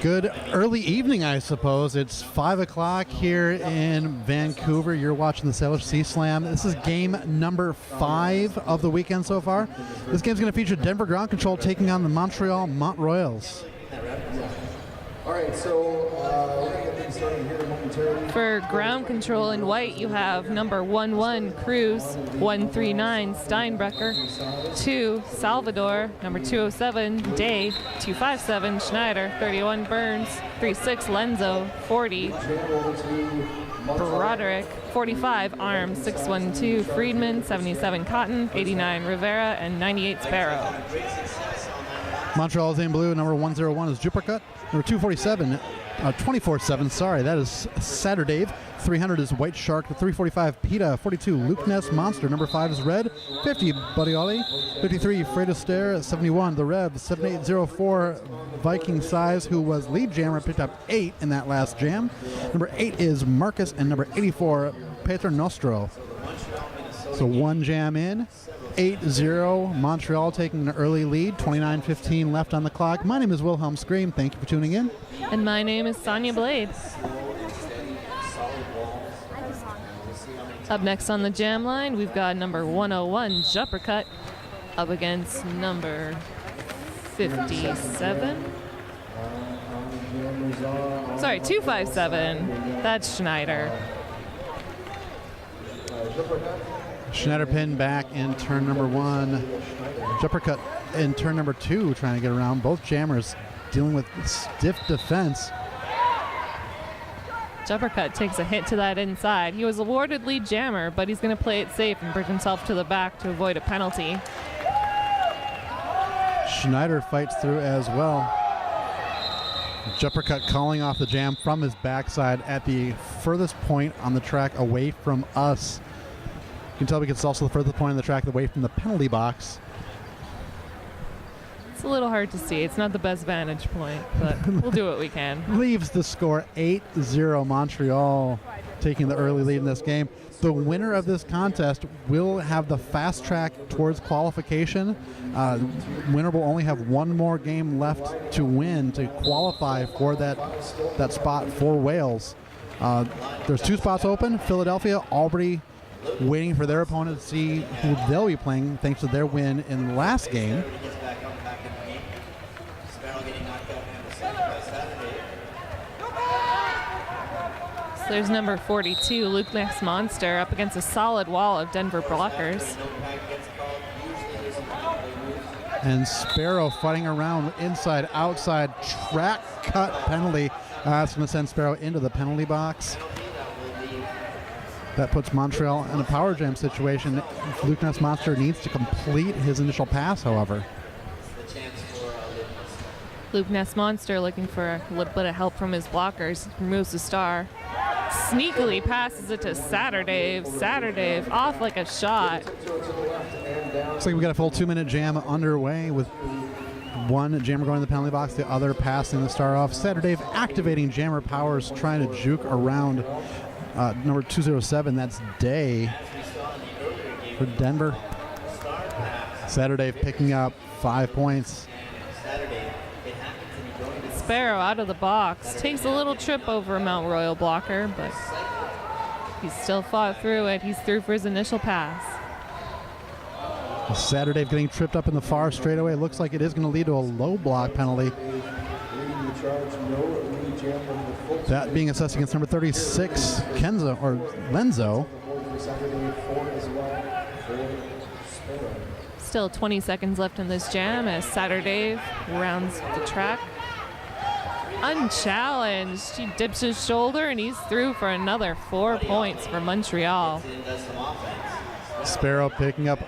Good early evening, I suppose. It's 5 o'clock here in Vancouver. You're watching the Salish Sea Slam. This is game number 5 of the weekend so far. This game's going to feature Denver Ground Control taking on the Montreal Mont Royals. All right, so we're going to get things started here momentarily. For ground control in white, you have number 11 Cruz, 139 Steinbrecher, 2 Salvador, number 207 Day, 257 Schneider, 31 Burns, 36 Lenzo, 40 Broderick, 45 Arms, 612 Friedman, 77 Cotton, 89 Rivera, and 98 Sparrow. Montreal is in blue. Number 101 is Jupercut. Number 247, 24/7, sorry, that is Saturday. 300 is White Shark. 345 PETA. 42 Luke Ness Monster. Number 5 is Red. 50 Buddy Ollie. 53 Fred Astaire. 71 The Rev. 7804 Viking Size, who was lead jammer, picked up 8 in that last jam. Number 8 is Marcus, and number 84 Peter Nostro. So one jam in. 8-0, Montreal taking an early lead, 29:15 left on the clock. My name is Wilhelm Scream. Thank you for tuning in. And my name is Sonia Blade. Up next on the jam line, we've got number 101, Juppercut, up against number 57. Sorry, 257. That's Schneider. Schneider pin back in turn number 1. Juppercut in turn number 2, trying to get around. Both jammers dealing with stiff defense. Juppercut takes a hit to that inside. He was awarded lead jammer, but he's going to play it safe and bring himself to the back to avoid a penalty. Schneider fights through as well. Juppercut calling off the jam from his backside at the furthest point on the track away from us. You can tell because it's also the furthest point on the track away from the penalty box. It's a little hard to see. It's not the best vantage point, but we'll do what we can. Leaves the score 8-0, Montreal taking the early lead in this game. The winner of this contest will have the fast track towards qualification. Winner will only have one more game left to win to qualify for that spot for Wales. There's 2 spots open. Philadelphia, Albany, waiting for their opponent to see who they'll be playing thanks to their win in the last game. So there's number 42, Luke Ness Monster, up against a solid wall of Denver blockers. And Sparrow fighting around inside, outside, track cut penalty. That's going to send Sparrow into the penalty box. That puts Montreal in a power jam situation. Luke Ness Monster needs to complete his initial pass, however. Luke Ness Monster looking for a little bit of help from his blockers. Removes the star. Sneakily passes it to Saturdave. Saturdave off like a shot. Looks like we got a full 2-minute jam underway with one jammer going to the penalty box, the other passing the star off. Saturdave activating jammer powers, trying to juke around number 207, that's Day for Denver. Saturday picking up 5 points. Sparrow out of the box. Takes a little trip over a Mount Royal blocker, but he's still fought through it. He's through for his initial pass. Saturday getting tripped up in the far straightaway. Looks like it is going to lead to a low block penalty. That being assessed against number 36, Kenzo, or Lenzo. Still 20 seconds left in this jam as Saturday rounds the track. Unchallenged. He dips his shoulder and he's through for another 4 points for Montreal. Sparrow picking up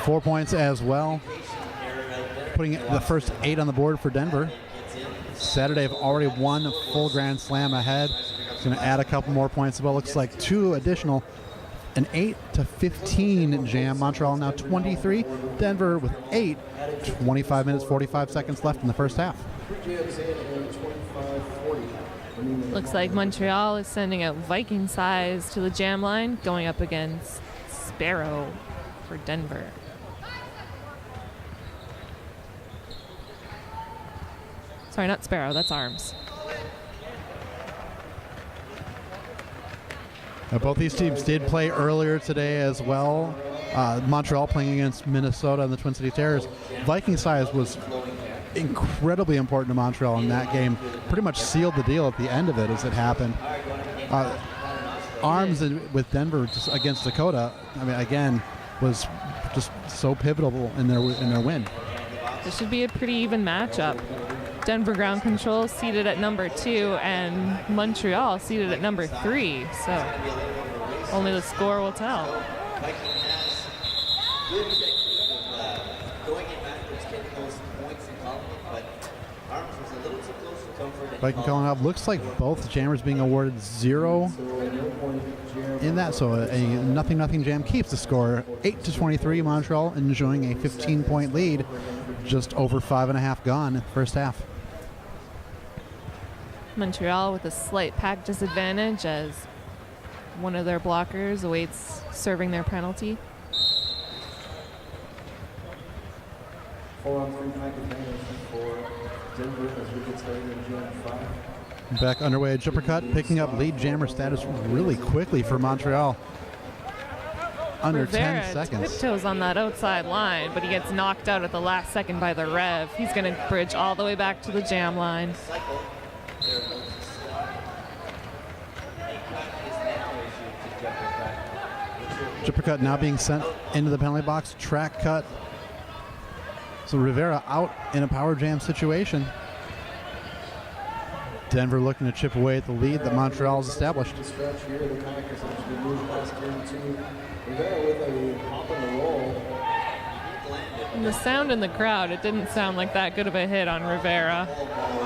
4 points as well, putting the first 8 on the board for Denver. Saturday have already won a full Grand Slam ahead. It's going to add a couple more points. Well, looks like 2 additional, an 8-15 jam. Montreal now 23. Denver with 8. 25 minutes, 45 seconds left in the first half. Looks like Montreal is sending out Viking Size to the jam line, going up against Sparrow for Denver. Sorry, not Sparrow. That's Arms. Both these teams did play earlier today as well. Montreal playing against Minnesota and the Twin City Terrors. Viking size was incredibly important to Montreal in that game. Pretty much sealed the deal at the end of it as it happened. Arms with Denver just against Dakota, I mean, again, was just so pivotal in their win. This should be a pretty even matchup. Denver Ground Control seated at number 2 and Montreal seated at number 3. So only the score will tell. Viking calling up. Looks like both jammers being awarded 0 in that. So a nothing jam keeps the score 8-23. Montreal enjoying a 15-point lead. Just over 5.5 gone in the first half. Montreal with a slight pack disadvantage as one of their blockers awaits serving their penalty. 4-on-3 pack advantage for Denver as we get started in Jam 5. Back underway at Jumper Cut, picking up lead jammer status really quickly for Montreal. Under Rivera 10 seconds. tiptoes on that outside line, but he gets knocked out at the last second by the Rev. He's going to bridge all the way back to the jam line. Jumper Cut now being sent into the penalty box. Track cut. So Rivera out in a power jam situation. Denver looking to chip away at the lead that Montreal has established. Stretch here, the Kayakers actually moved past turn 2. Rivera with a hop and a roll. And the sound in the crowd, it didn't sound like that good of a hit on Rivera.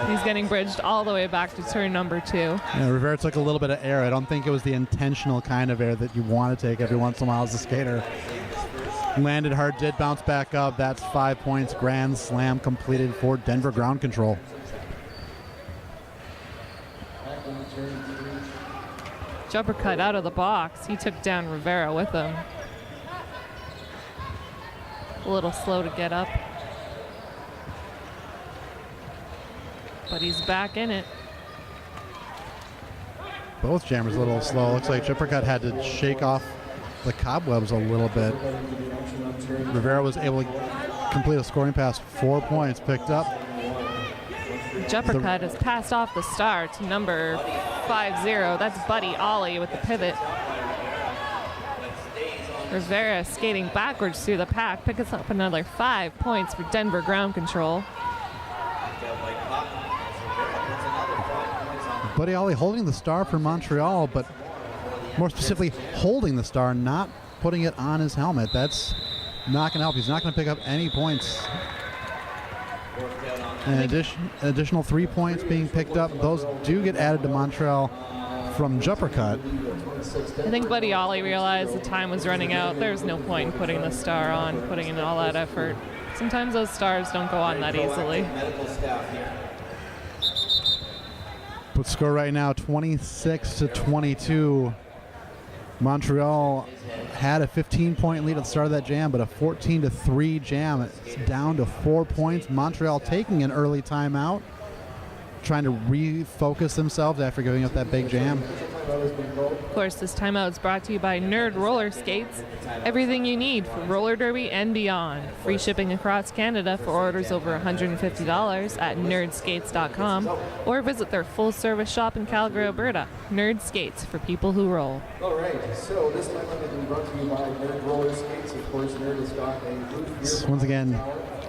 He's getting bridged all the way back to turn number 2. Yeah, Rivera took a little bit of air. I don't think it was the intentional kind of air that you want to take every once in a while as a skater. Landed hard, did bounce back up. That's 5 points. Grand slam completed for Denver Ground Control. Jumper cut out of the box. He took down Rivera with him. A little slow to get up. But he's back in it. Both jammers a little slow. Looks like Jumper Cut had to shake off the cobwebs a little bit. Rivera was able to complete a scoring pass. 4 points picked up. Jumper cut has passed off the star to number 5-0. That's Buddy Ollie with the pivot. Rivera skating backwards through the pack, picks up another 5 points for Denver Ground Control. Buddy Ollie holding the star for Montreal, but more specifically holding the star, not putting it on his helmet. That's not going to help. He's not going to pick up any points. An additional 3 points being picked up. Those do get added to Montreal from Jumper Cut. I think Buddy Ollie realized the time was running out. There's no point in putting the star on, putting in all that effort. Sometimes those stars don't go on that easily. But score right now 26-22. Montreal had a 15-point lead at the start of that jam, but a 14-3 jam. It's down to 4 points. Montreal taking an early timeout, trying to refocus themselves after giving up that big jam. Of course, this timeout is brought to you by Nerd Roller Skates. Everything you need for roller derby and beyond. Free shipping across Canada for orders over $150 at nerdskates.com or visit their full-service shop in Calgary, Alberta. Nerd Skates for people who roll. All right, so this timeout has been brought to you by Nerd Roller Skates. Of course, Nerd has got a booth here. Once again,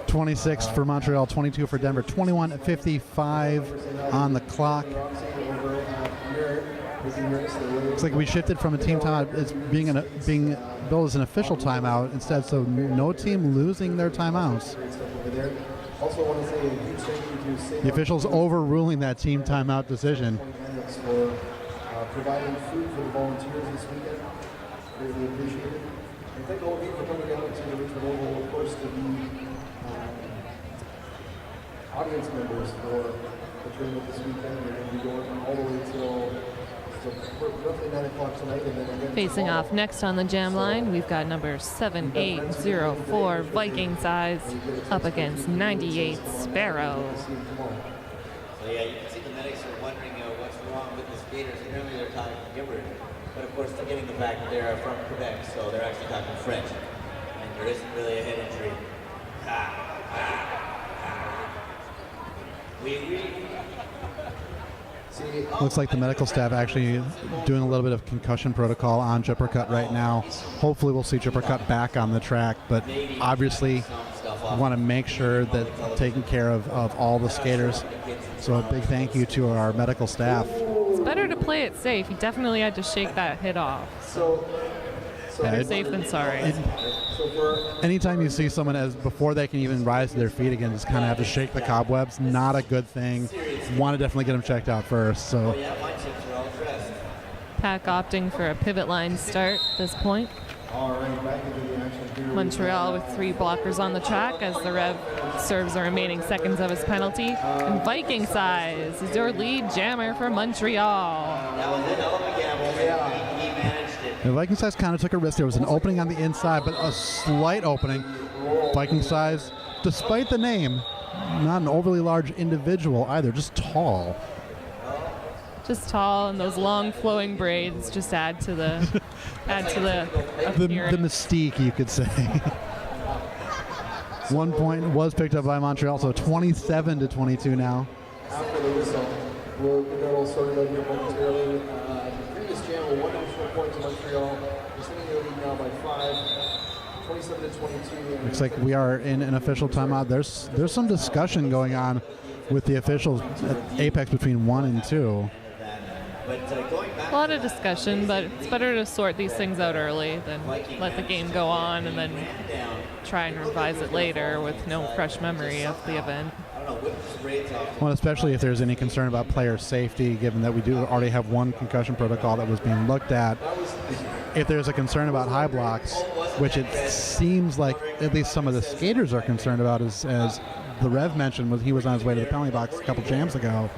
26 for Montreal, 22 for Denver, 21:55 on the clock. Looks like we shifted from a team timeout. It's being billed as an official timeout instead, so no team losing their timeouts. Also want to say a huge thank you to The officials overruling that team timeout decision. for providing food for the volunteers this weekend. Greatly appreciated. And thank all of you for coming down to the Richmond Oval, of course, to be audience members for the tournament this weekend. We're going to be going all the way till roughly 9 o'clock tonight. And then again Facing off next on the jam line, we've got number 7804 Viking size up against 98 Sparrow. So yeah, you can see the medics are wondering what's wrong with the skaters. Apparently they're talking gibberish. But of course, forgetting the fact that they're from Quebec, so they're actually talking French. And there isn't really a head injury. Looks like the medical staff actually doing a little bit of concussion protocol on Jippercut right now. Hopefully we'll see Jippercut back on the track, but obviously we want to make sure that taking care of all the skaters. So a big thank you to our medical staff. It's better to play it safe. He definitely had to shake that hit off. Better safe than sorry. Anytime you see someone before they can even rise to their feet again, just kind of have to shake the cobwebs. Not a good thing. Want to definitely get them checked out first. So Pack opting for a pivot line start at this point. Montreal with 3 blockers on the track as the Rev serves the remaining seconds of his penalty. And Viking Size is your lead jammer for Montreal. That was a hell of a gamble. He managed it. the Viking Size kind of took a risk. There was an opening on the inside, but a slight opening. Viking Size, despite the name, not an overly large individual either, just tall. Just tall, and those long flowing braids just add to the the mystique, you could say. 1 point was picked up by Montreal, so 27-22 now. After the whistle, we'll get that all sorted out here momentarily. The previous jam will 1 additional point to Montreal. We're sitting in the lead now by 5, 27-22. Looks like we are in an official timeout. There's some discussion going on with the officials at Apex between 1 and 2. A lot of discussion, but it's better to sort these things out early than let the game go on and then try and revise it later with no fresh memory of the event. Well, especially if there's any concern about player safety, given that we do already have one concussion protocol that was being looked at. If there's a concern about high blocks, which it seems like at least some of the skaters are concerned about, as the Rev mentioned, was he was on his way to the penalty box a couple jams ago.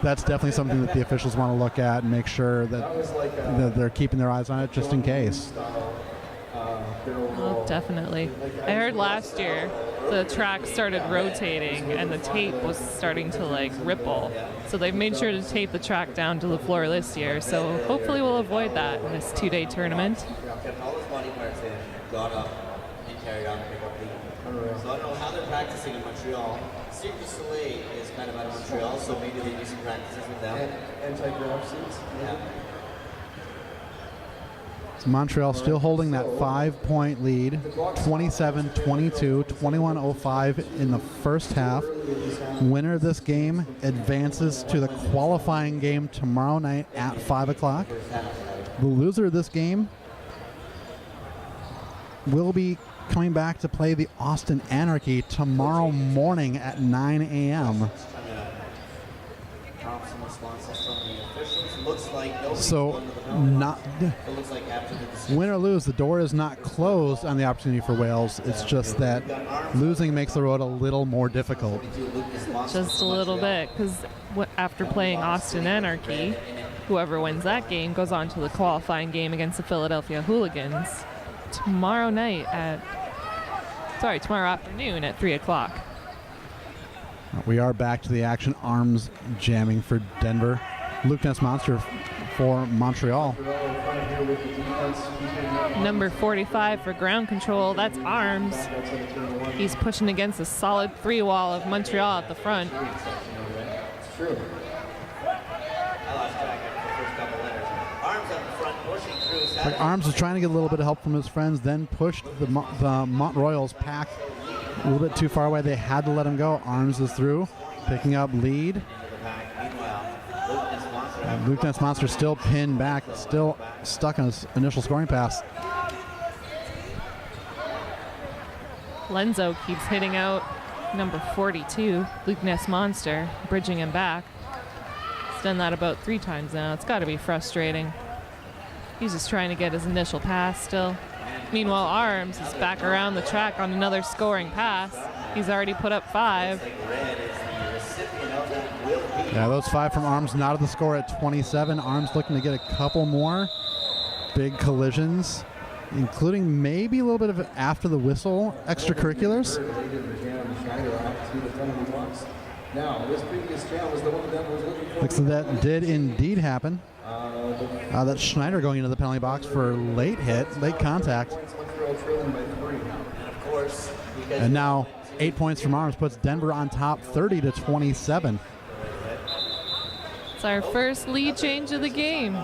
That's definitely something that the officials want to look at and make sure that they're keeping their eyes on it just in case. Oh, definitely. I heard last year the track started rotating and the tape was starting to ripple. So they've made sure to tape the track down to the floor this year. So hopefully we'll avoid that in this 2-day tournament. Kept all his body parts in, got up, and carried on to pick up the. So I don't know how they're practicing in Montreal. Cirque du Soleil is kind of out of Montreal, so maybe they do some practices with them. Anti-grav seats. Yeah. So Montreal still holding that 5-point lead, 27-22, 21-05 in the first half. Winner of this game advances to the qualifying game tomorrow night at 5 o'clock. The loser of this game will be coming back to play the Austin Anarchy tomorrow morning at 9 a.m. So, win or lose, the door is not closed on the opportunity for Wales. It's just that losing makes the road a little more difficult. Just a little bit, because after playing Austin Anarchy, whoever wins that game goes on to the qualifying game against the Philadelphia Hooligans tomorrow afternoon at 3 o'clock. We are back to the action. Arms jamming for Denver. Luke Ness Monster for Montreal. Number 45 for ground control, that's Arms. He's pushing against a solid 3 wall of Montreal at the front. Like Arms was trying to get a little bit of help from his friends, then pushed the Mont Royals pack a little bit too far away. They had to let him go. Arms is through, picking up lead. Luke Ness Monster still pinned back, still stuck on his initial scoring pass. Lenzo keeps hitting out number 42, Luke Ness Monster, bridging him back. He's done that about 3 times now. It's got to be frustrating. He's just trying to get his initial pass still. Meanwhile, Arms is back around the track on another scoring pass. He's already put up 5. Yeah, those 5 from Arms, not at the score at 27. Arms looking to get a couple more big collisions, including maybe a little bit of after the whistle extracurriculars. Now, this previous jam was the one that Denver was looking for. Looks like that did indeed happen. That's Schneider going into the penalty box for late hit, late contact. Montreal trailing by 3. And of course, because And now 8 points from Arms puts Denver on top 30-27. It's our first lead change of the game.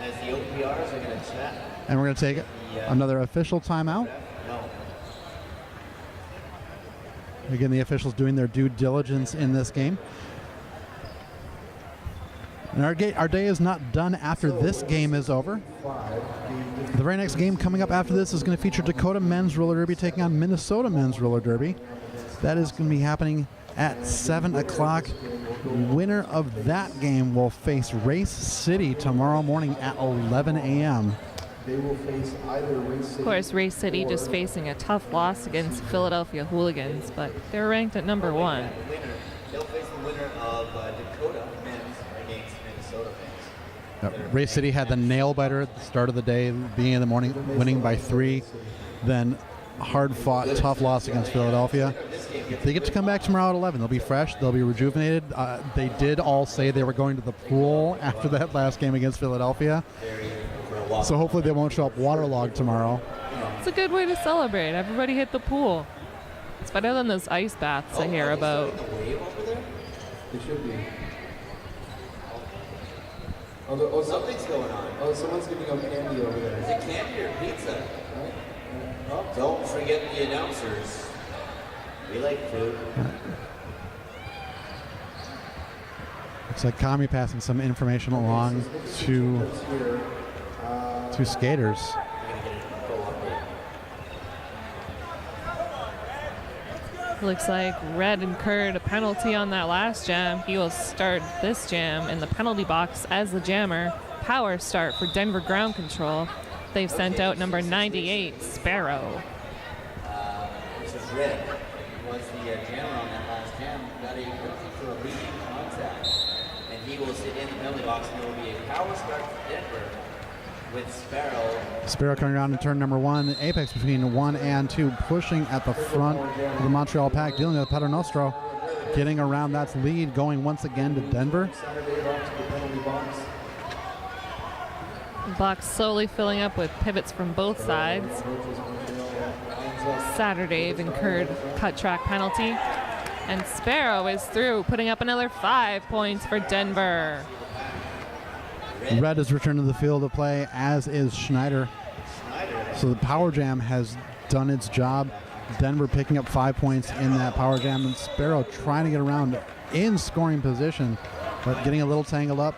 as the OPRs are going to chat. And we're going to take another official timeout. No. Again, the officials doing their due diligence in this game. And our day is not done after this game is over. The very next game coming up after this is going to feature Dakota Men's Roller Derby taking on Minnesota Men's Roller Derby. That is going to be happening at 7 o'clock. Winner of that game will face Race City tomorrow morning at 11 a.m. They will face either Race City. Of course, Race City just facing a tough loss against Philadelphia Hooligans, but they're ranked at number 1. They'll face the winner of Dakota Men's against Minnesota Men's. Race City had the nail biter at the start of the day, beginning of the morning, winning by 3. Then hard-fought, tough loss against Philadelphia. They get to come back tomorrow at 11. They'll be fresh. They'll be rejuvenated. They did all say they were going to the pool after that last game against Philadelphia. So hopefully they won't show up waterlogged tomorrow. It's a good way to celebrate. Everybody hit the pool. It's better than those ice baths I hear about. It should be. Something's going on. Oh, someone's giving up candy over there. Is it candy or pizza? Right? Don't forget the announcers. We like food. Looks like Kami passing some information along to skaters. Looks like Red incurred a penalty on that last jam. He will start this jam in the penalty box as the jammer. Power start for Denver Ground Control. They've sent out number 98, Sparrow. This is Red. Was the jammer on that last jam. Got a penalty for a leading contact. And he will sit in the penalty box, and there will be a power start for Denver with Sparrow. Sparrow coming around in turn number 1. Apex between 1 and 2, pushing at the front of the Montreal pack, dealing with Pater Nostro. Getting around, that's lead, going once again to Denver. The box slowly filling up with pivots from both sides. Saturday incurred cut track penalty. And Sparrow is through, putting up another 5 points for Denver. Red has returned to the field of play, as is Schneider. So the power jam has done its job. Denver picking up 5 points in that power jam, and Sparrow trying to get around in scoring position, but getting a little tangled up.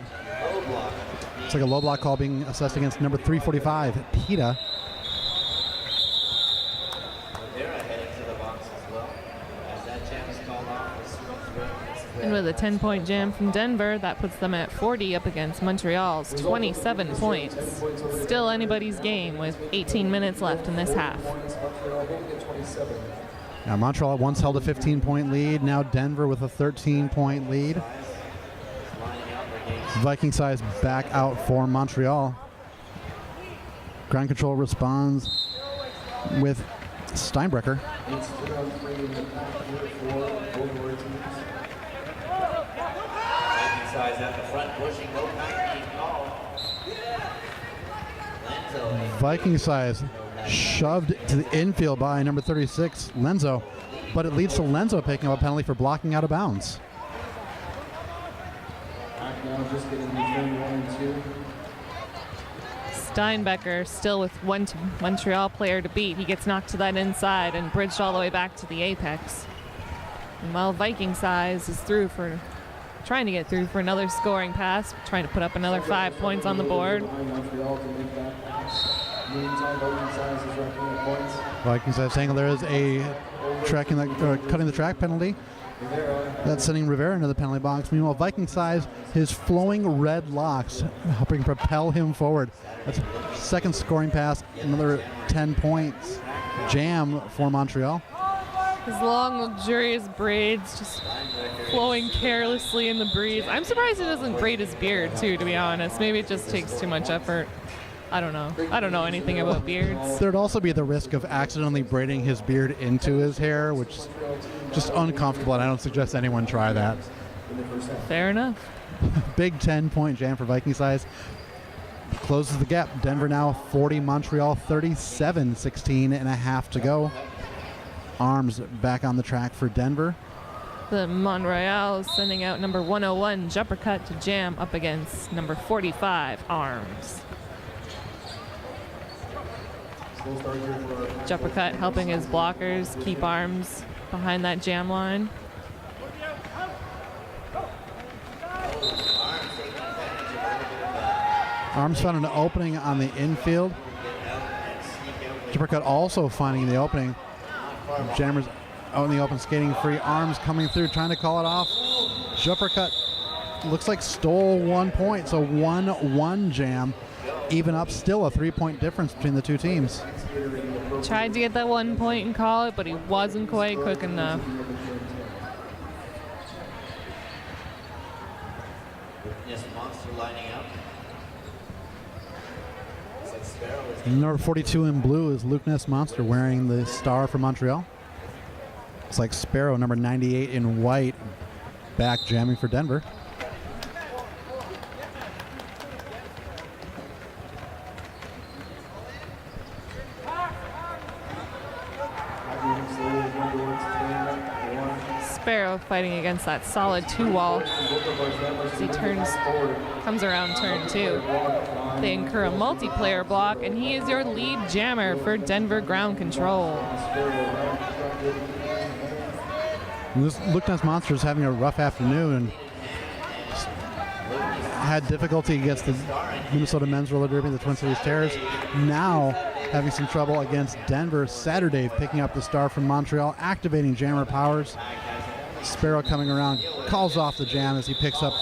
It's like a low block call being assessed against number 345, PETA. And with a 10-point jam from Denver, that puts them at 40 up against Montreal's 27 points. Still anybody's game with 18 minutes left in this half. Now Montreal once held a 15-point lead. Now Denver with a 13-point lead. Viking size back out for Montreal. Ground control responds with Steinbrecher. Size at the front, pushing, no penalty call. Viking size shoved to the infield by number 36, Lenzo, but it leads to Lenzo picking up a penalty for blocking out of bounds. Steinbecker still with one Montreal player to beat. He gets knocked to that inside and bridged all the way back to the apex. And while Viking size is through for trying to get through for another scoring pass, trying to put up another 5 points on the board. Viking size saying there is a cutting the track penalty. That's sending Rivera into the penalty box. Meanwhile, Viking size, his flowing red locks helping propel him forward. That's second scoring pass, another 10 points jam for Montreal. His long, luxurious braids just flowing carelessly in the breeze. I'm surprised he doesn't braid his beard, too, to be honest. Maybe it just takes too much effort. I don't know. I don't know anything about beards. There'd also be the risk of accidentally braiding his beard into his hair, which just uncomfortable, and I don't suggest anyone try that. Fair enough. Big 10-point jam for Viking size. Closes the gap. Denver now 40, Montreal 37, 16 and a half to go. Arms back on the track for Denver. The Montreal is sending out number 101, Jumper Cut, to jam up against number 45, Arms. Jumper Cut helping his blockers keep Arms behind that jam line. Arms found an opening on the infield. Jumper Cut also finding the opening. Jammers out in the open, skating free. Arms coming through, trying to call it off. Jumper Cut looks like stole 1 point, so 1-1 jam. Even up, still a 3-point difference between the two teams. Tried to get that 1 point and call it, but he wasn't quite quick enough. Yes, Monster lining up. Looks like Sparrow is Number 42 in blue is Luke Ness Monster, wearing the star for Montreal. It's like Sparrow, number 98 in white, back jamming for Denver. Sparrow fighting against that solid 2-wall. As he comes around turn 2. They incur a multiplayer block, and he is your lead jammer for Denver Ground Control. Luke Ness Monster is having a rough afternoon and had difficulty against the Minnesota Men's Roller Derby, the Twin Cities Terrors. Now having some trouble against Denver. Saturday picking up the star from Montreal, activating jammer powers. Sparrow coming around, calls off the jam as he picks up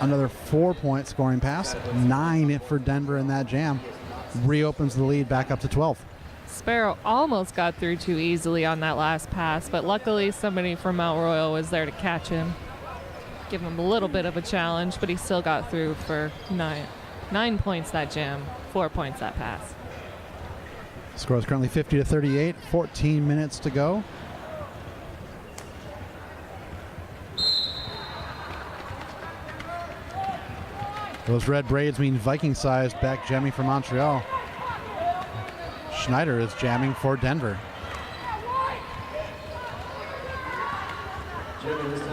another 4-point scoring pass. 9 for Denver in that jam. Reopens the lead back up to 12. Sparrow almost got through too easily on that last pass, but luckily somebody from Mount Royal was there to catch him. Give him a little bit of a challenge, but he still got through for 9 points that jam, 4 points that pass. Score is currently 50-38, 14 minutes to go. Those red braids mean Viking size back jamming for Montreal. Schneider is jamming for Denver.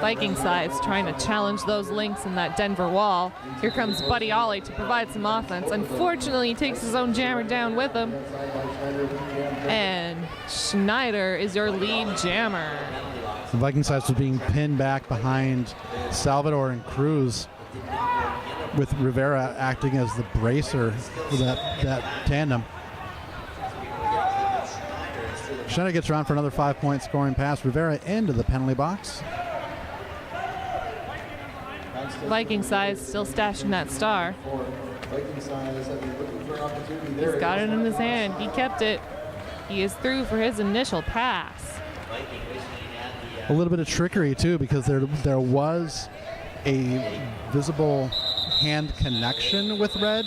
Viking size trying to challenge those links in that Denver wall. Here comes Buddy Ollie to provide some offense. Unfortunately, he takes his own jammer down with him. And Schneider is your lead jammer. The Viking size was being pinned back behind Salvador and Cruz, with Rivera acting as the bracer for that tandem. Schneider gets around for another 5-point scoring pass. Rivera into the penalty box. Viking size still stashing that star. He's got it in his hand. He kept it. He is through for his initial pass. A little bit of trickery too, because there was a visible hand connection with red,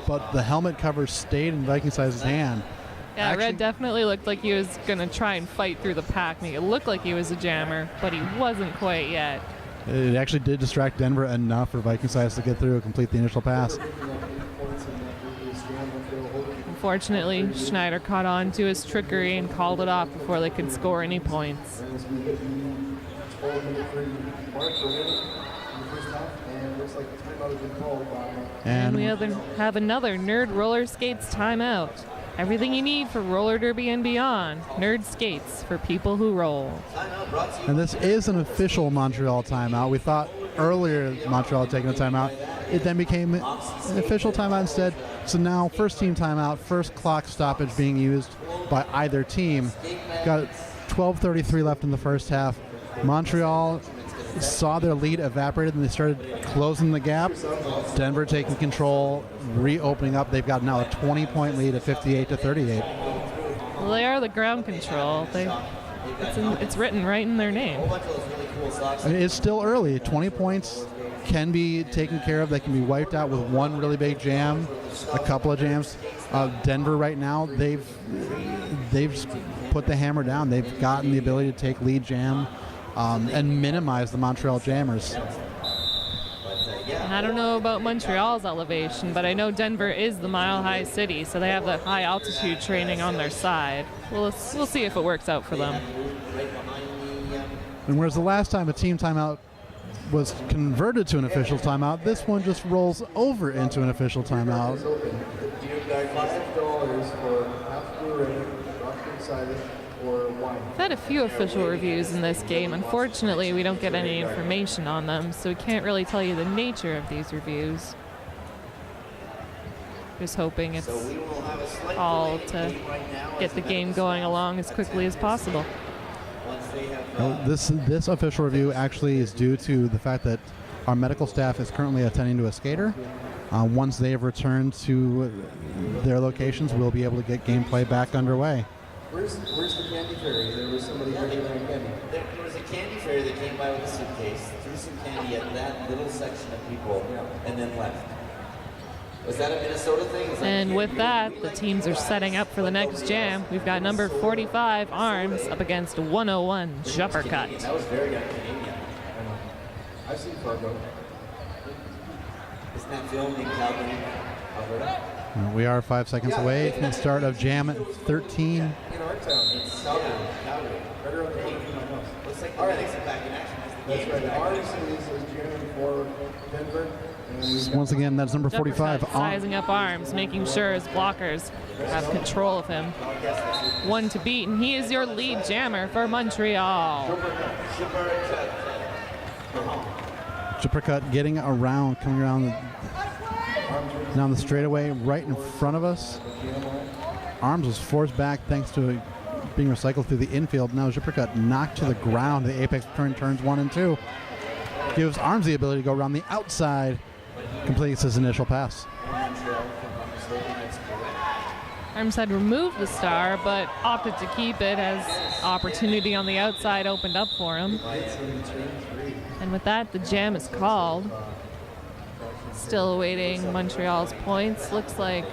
but the helmet cover stayed in Viking size's hand. Yeah, Red definitely looked like he was going to try and fight through the pack. Make it looked like he was a jammer, but he wasn't quite yet. It actually did distract Denver enough for Viking size to get through and complete the initial pass. Unfortunately, Schneider caught on to his trickery and called it off before they could score any points. And we have another Nerd Roller Skates timeout. Everything you need for roller derby and beyond. Nerd Skates for people who roll. And this is an official Montreal timeout. We thought earlier Montreal had taken a timeout. It then became an official timeout instead. So now first team timeout, first clock stoppage being used by either team. Got 12:33 left in the first half. Montreal saw their lead evaporated and they started closing the gap. Denver taking control, reopening up. They've got now a 20-point lead at 58-38. Well, they are the ground control. It's written right in their name. I mean, it's still early. 20 points can be taken care of. They can be wiped out with one really big jam, a couple of jams. Denver right now, they've put the hammer down. They've gotten the ability to take lead jam and minimize the Montreal Jammers. And I don't know about Montreal's elevation, but I know Denver is the mile-high city, so they have the high altitude training on their side. We'll see if it works out for them. And whereas the last time a team timeout was converted to an official timeout, this one just rolls over into an official timeout. $5 for half blue ribbon, rock excited, or wine. We've had a few official reviews in this game. Unfortunately, we don't get any information on them, so we can't really tell you the nature of these reviews. Just hoping it's all to get the game going along as quickly as possible. This official review actually is due to the fact that our medical staff is currently attending to a skater. Once they have returned to their locations, we'll be able to get gameplay back underway. Where's the candy fairy? There was somebody bringing out candy. There was a candy fairy that came by with a suitcase, threw some candy at that little section of people, and then left. Was that a Minnesota thing? And with that, the teams are setting up for the next jam. We've got number 45, Arms, up against 101, Juppercut. That was very un-Canadian. I've seen Fargo. Isn't that filmed in Calgary, Alberta? We are 5 seconds away from the start of jam at 13. In our town. It's Calgary. Right around the corner from my house. Looks like the medics are back in action. That's right. Arms is jamming for Denver. Once again, that's number 45. Juppercut sizing up Arms, making sure his blockers have control of him. One to beat, and he is your lead jammer for Montreal. Juppercut getting around, coming around down the straightaway right in front of us. Arms was forced back thanks to it being recycled through the infield. Now Juppercut knocked to the ground. The apex turns 1 and 2. Gives Arms the ability to go around the outside. Completes his initial pass. Arms had removed the star, but opted to keep it as opportunity on the outside opened up for him. And with that, the jam is called. Still awaiting Montreal's points. Looks like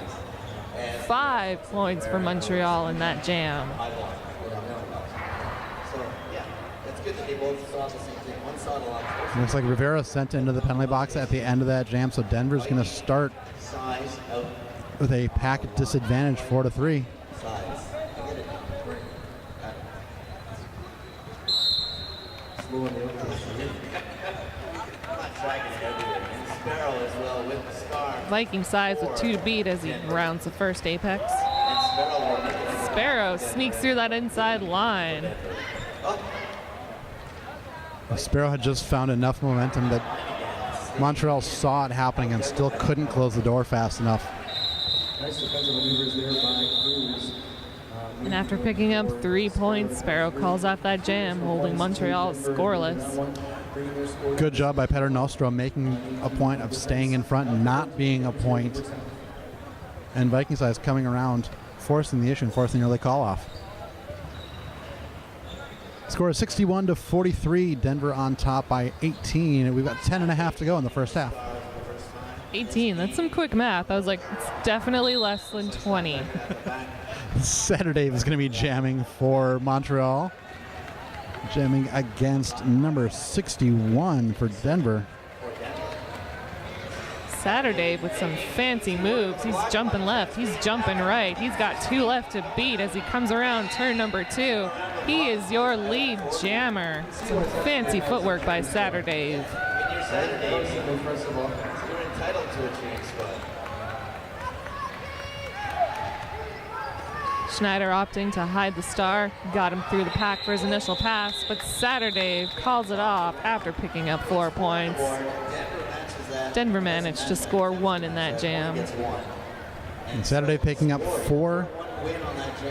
5 points for Montreal in that jam. So, yeah, that's good that they both saw the same thing. One saw it a lot closer. Looks like Rivera sent into the penalty box at the end of that jam, so Denver's going to start Size of with a pack disadvantage 4-3. size. Slow in the open. I'm not tracking it everywhere. And Sparrow as well with the star. Viking size with 2 to beat as he rounds the first apex. And Sparrow will make it. Sparrow sneaks through that inside line. Sparrow had just found enough momentum that Montreal saw it happening and still couldn't close the door fast enough. Nice defensive maneuvers there by Cruz. And after picking up 3 points, Sparrow calls off that jam, holding Montreal scoreless. Good job by Peter Nostro making a point of staying in front and not being a point. And Viking size coming around, forcing the issue and forcing early call off. Score is 61-43. Denver on top by 18. We've got 10.5 to go in the first half. 18, that's some quick math. I was like, it's definitely less than 20. Saturday is going to be jamming for Montreal. Jamming against number 61 for Denver. Saturday with some fancy moves. He's jumping left, he's jumping right. He's got 2 left to beat as he comes around turn number 2. He is your lead jammer. Some fancy footwork by Saturday. When you're Saturday, you're entitled to a change spot. Schneider opting to hide the star, got him through the pack for his initial pass, but Saturday calls it off after picking up 4 points. Denver managed to score 1 in that jam. And Saturday picking up 4.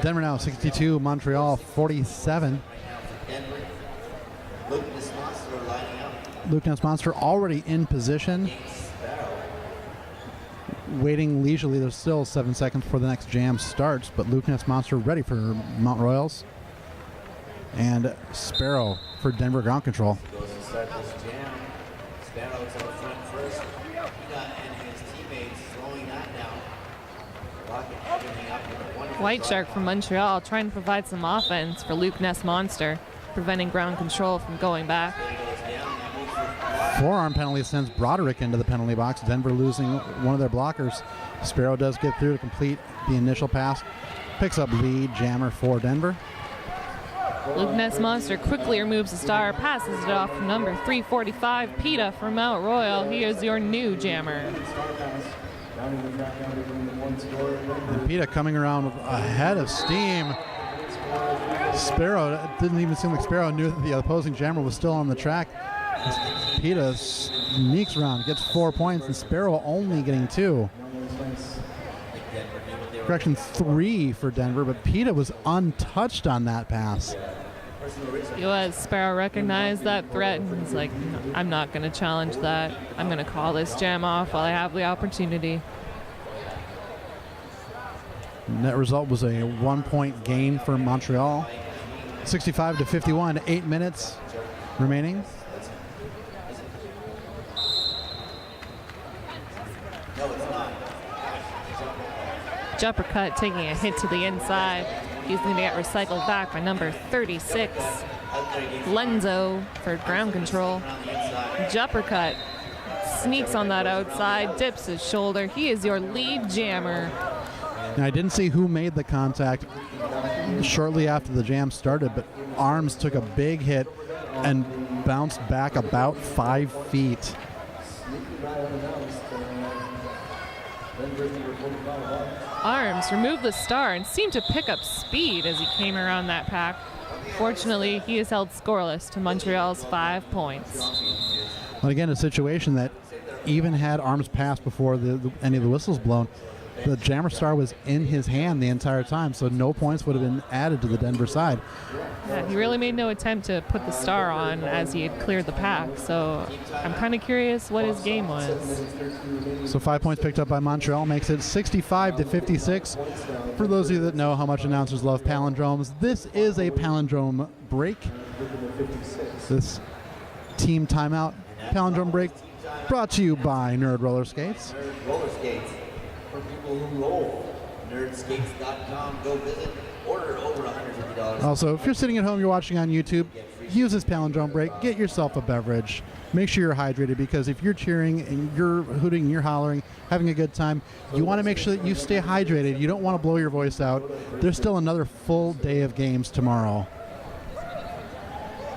Denver now 62, Montreal 47. Luke Ness Monster already in position. Waiting leisurely. There's still 7 seconds before the next jam starts, but Luke Ness Monster ready for Mount Royals. And Sparrow for Denver ground control. Goes to start this jam. Sparrow's out front first. And his teammates slowing that down. Locking everything up with a wonderful White Shark from Montreal trying to provide some offense for Luke Ness Monster, preventing ground control from going back. Forearm penalty sends Broderick into the penalty box. Denver losing one of their blockers. Sparrow does get through to complete the initial pass. Picks up lead jammer for Denver. Luke Ness Monster quickly removes the star, passes it off to number 345, PETA from Mount Royal. He is your new jammer. And PETA coming around ahead of steam. Sparrow, it didn't even seem like Sparrow knew that the opposing jammer was still on the track. PETA sneaks around, gets 4 points, and Sparrow only getting 2. Correction, 3 for Denver, but PETA was untouched on that pass. He was. Sparrow recognized that threat and he's like, "No, I'm not going to challenge that. I'm going to call this jam off while I have the opportunity." Net result was a 1-point gain for Montreal. 65-51, 8 minutes remaining. Jumper cut taking a hit to the inside. He's going to get recycled back by number 36, Lenzo, for ground control. Jumper cut sneaks on that outside, dips his shoulder. He is your lead jammer. Now, I didn't see who made the contact shortly after the jam started, but Arms took a big hit and bounced back about 5 feet. Arms removed the star and seemed to pick up speed as he came around that pack. Fortunately, he is held scoreless to Montreal's 5 points. Well, again, a situation that even had Arms passed before any of the whistles blown, the jammer star was in his hand the entire time, so no points would have been added to the Denver side. Yeah, he really made no attempt to put the star on as he had cleared the pack, so I'm kind of curious what his game was. So 5 points picked up by Montreal makes it 65-56. For those of you that know how much announcers love palindromes, this is a palindrome break. This team timeout palindrome break brought to you by Nerd Roller Skates. roller skates for people who roll. Nerdskates.com. Go visit. Order over $150. Also, if you're sitting at home, you're watching on YouTube, use this palindrome break. Get yourself a beverage. Make sure you're hydrated, because if you're cheering and you're hooting and you're hollering, having a good time, you want to make sure that you stay hydrated. You don't want to blow your voice out. There's still another full day of games tomorrow.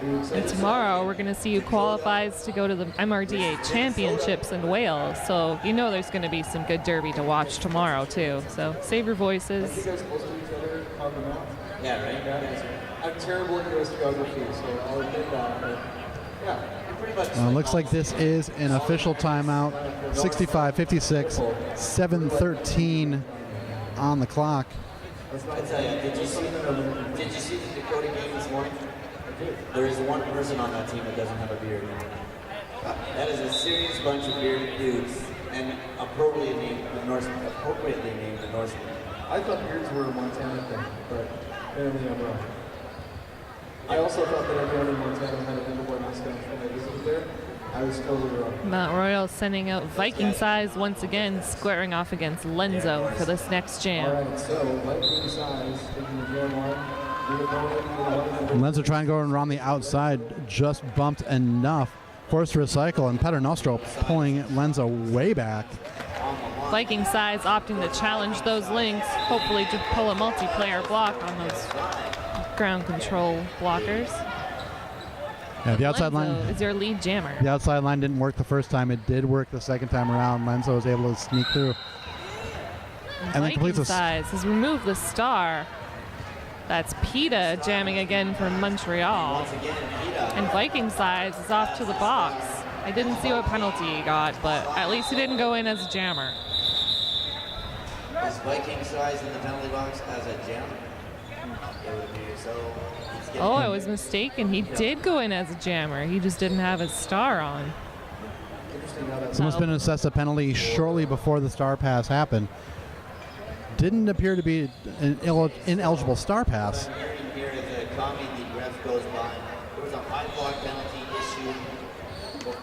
And tomorrow we're going to see who qualifies to go to the MRDA Championships in Wales. So you know there's going to be some good derby to watch tomorrow too. So save your voices. You guys close to each other on the map? Yeah, right? I'm terrible at US geography, so I'll admit that. But yeah. Pretty much. Looks like this is an official timeout. 65-56, 7:13 on the clock. I tell you, did you see the Dakota game this morning? There is one person on that team that doesn't have a beard. That is a serious bunch of bearded dudes, and appropriately named the Norsemen. I thought beards were a Montana thing, but apparently I'm wrong. I also thought that everyone in Montana had a Denver mascot when I visited there. I was totally wrong. Mount Royal sending out Viking Size once again, squaring off against Lenzo for this next jam. All right, so Viking Size taking the jam on. Lenzo trying to go around the outside, just bumped enough. Forced to recycle, and Paternostro pulling Lenzo way back. Viking Size opting to challenge those links, hopefully to pull a multiplayer block on those ground control blockers. Yeah, the outside Lenzo line is your lead jammer. The outside line didn't work the first time. It did work the second time around. Lenzo was able to sneak through. And then completes Viking Size has removed the star. That's PETA jamming again from Montreal. And Viking Size is off to the box. I didn't see what penalty he got, but at least he didn't go in as a jammer. Is Viking Size in the penalty box as a jammer? It would be so. Oh, I was mistaken. He did go in as a jammer. He just didn't have his star on. Someone's been assessed a penalty shortly before the star pass happened. Didn't appear to be an ineligible star pass. Here is a copy the ref goes by. There was a high block penalty issued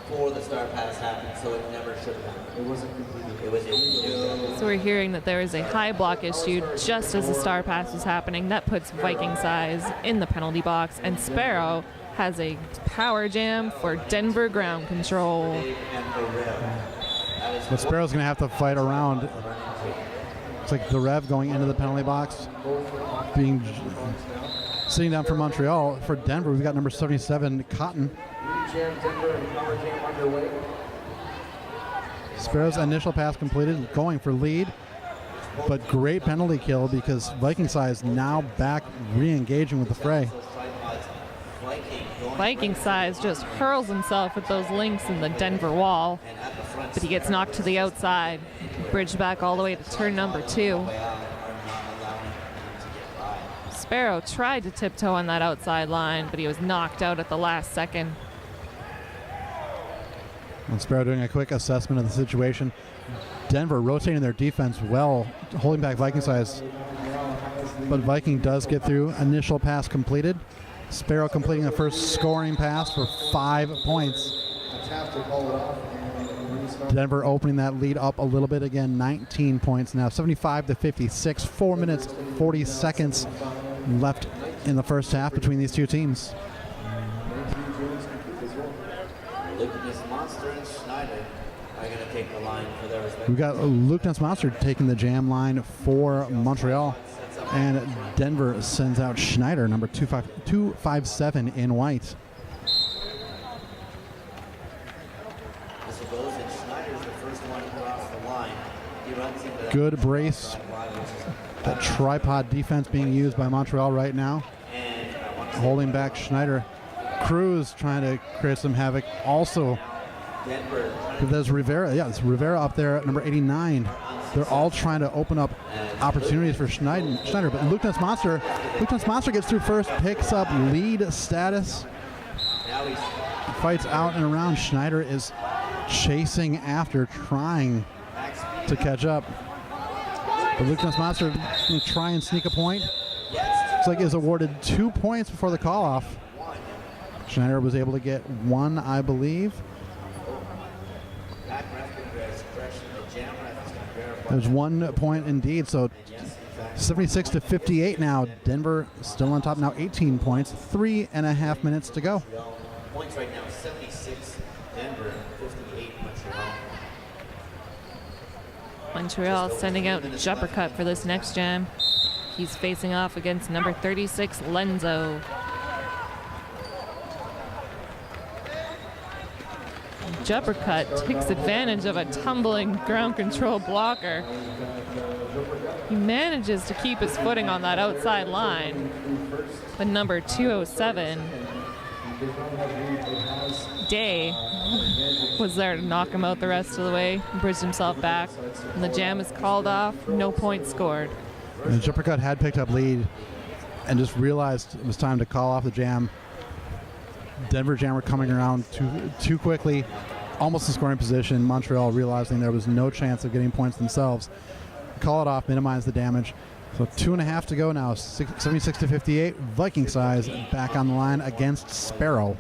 before the star pass happened, so it never should have happened. It wasn't completed. It was a So we're hearing that there is a high block issued just as the star pass was happening. That puts Viking Size in the penalty box, and Sparrow has a power jam for Denver ground control. But Sparrow's going to have to fight around. It's like the Rev going into the penalty box, sitting down for Montreal. For Denver, we've got number 77, Cotton. Jam Denver and power jam underway. Sparrow's initial pass completed, going for lead, but great penalty kill because Viking Size now back re-engaging with the fray. Viking Size just hurls himself at those links in the Denver wall, but he gets knocked to the outside, bridged back all the way to turn number 2. Sparrow tried to tiptoe on that outside line, but he was knocked out at the last second. And Sparrow doing a quick assessment of the situation. Denver rotating their defense well, holding back Viking Size. But Viking does get through. Initial pass completed. Sparrow completing the first scoring pass for 5 points. Denver opening that lead up a little bit again, 19 points now, 75-56. 4 minutes, 40 seconds left in the first half between these two teams. Lucas Monster and Schneider are going to take the line for their respective. We've got Lucas Monster taking the jam line for Montreal, and Denver sends out Schneider, number 257 in white. This goes, and Schneider's the first one across the line. He runs into that. Good brace. That tripod defense being used by Montreal right now. Holding back Schneider. Cruz trying to create some havoc. Also, there's Rivera. Yeah, it's Rivera up there at number 89. They're all trying to open up opportunities for Schneider. But Lucas Monster gets through first, picks up lead status. Fights out and around. Schneider is chasing after, trying to catch up. But Lucas Monster going to try and sneak a point. Looks like is awarded 2 points before the call-off. Schneider was able to get 1, I believe. There's 1 point indeed, so 76-58 now. Denver still on top now, 18 points, 3.5 minutes to go. Points right now, 76 Denver, 58 Montreal. Montreal sending out Juppercut for this next jam. He's facing off against number 36, Lenzo. Juppercut takes advantage of a tumbling ground control blocker. He manages to keep his footing on that outside line. But number 207, Day, was there to knock him out the rest of the way, bridged himself back, and the jam is called off, no points scored. And Juppercut had picked up lead and just realized it was time to call off the jam. Denver Jam were coming around too quickly, almost in scoring position. Montreal realizing there was no chance of getting points themselves. Call it off, minimize the damage. So 2.5 to go now, 76-58. Viking Size back on the line against Sparrow.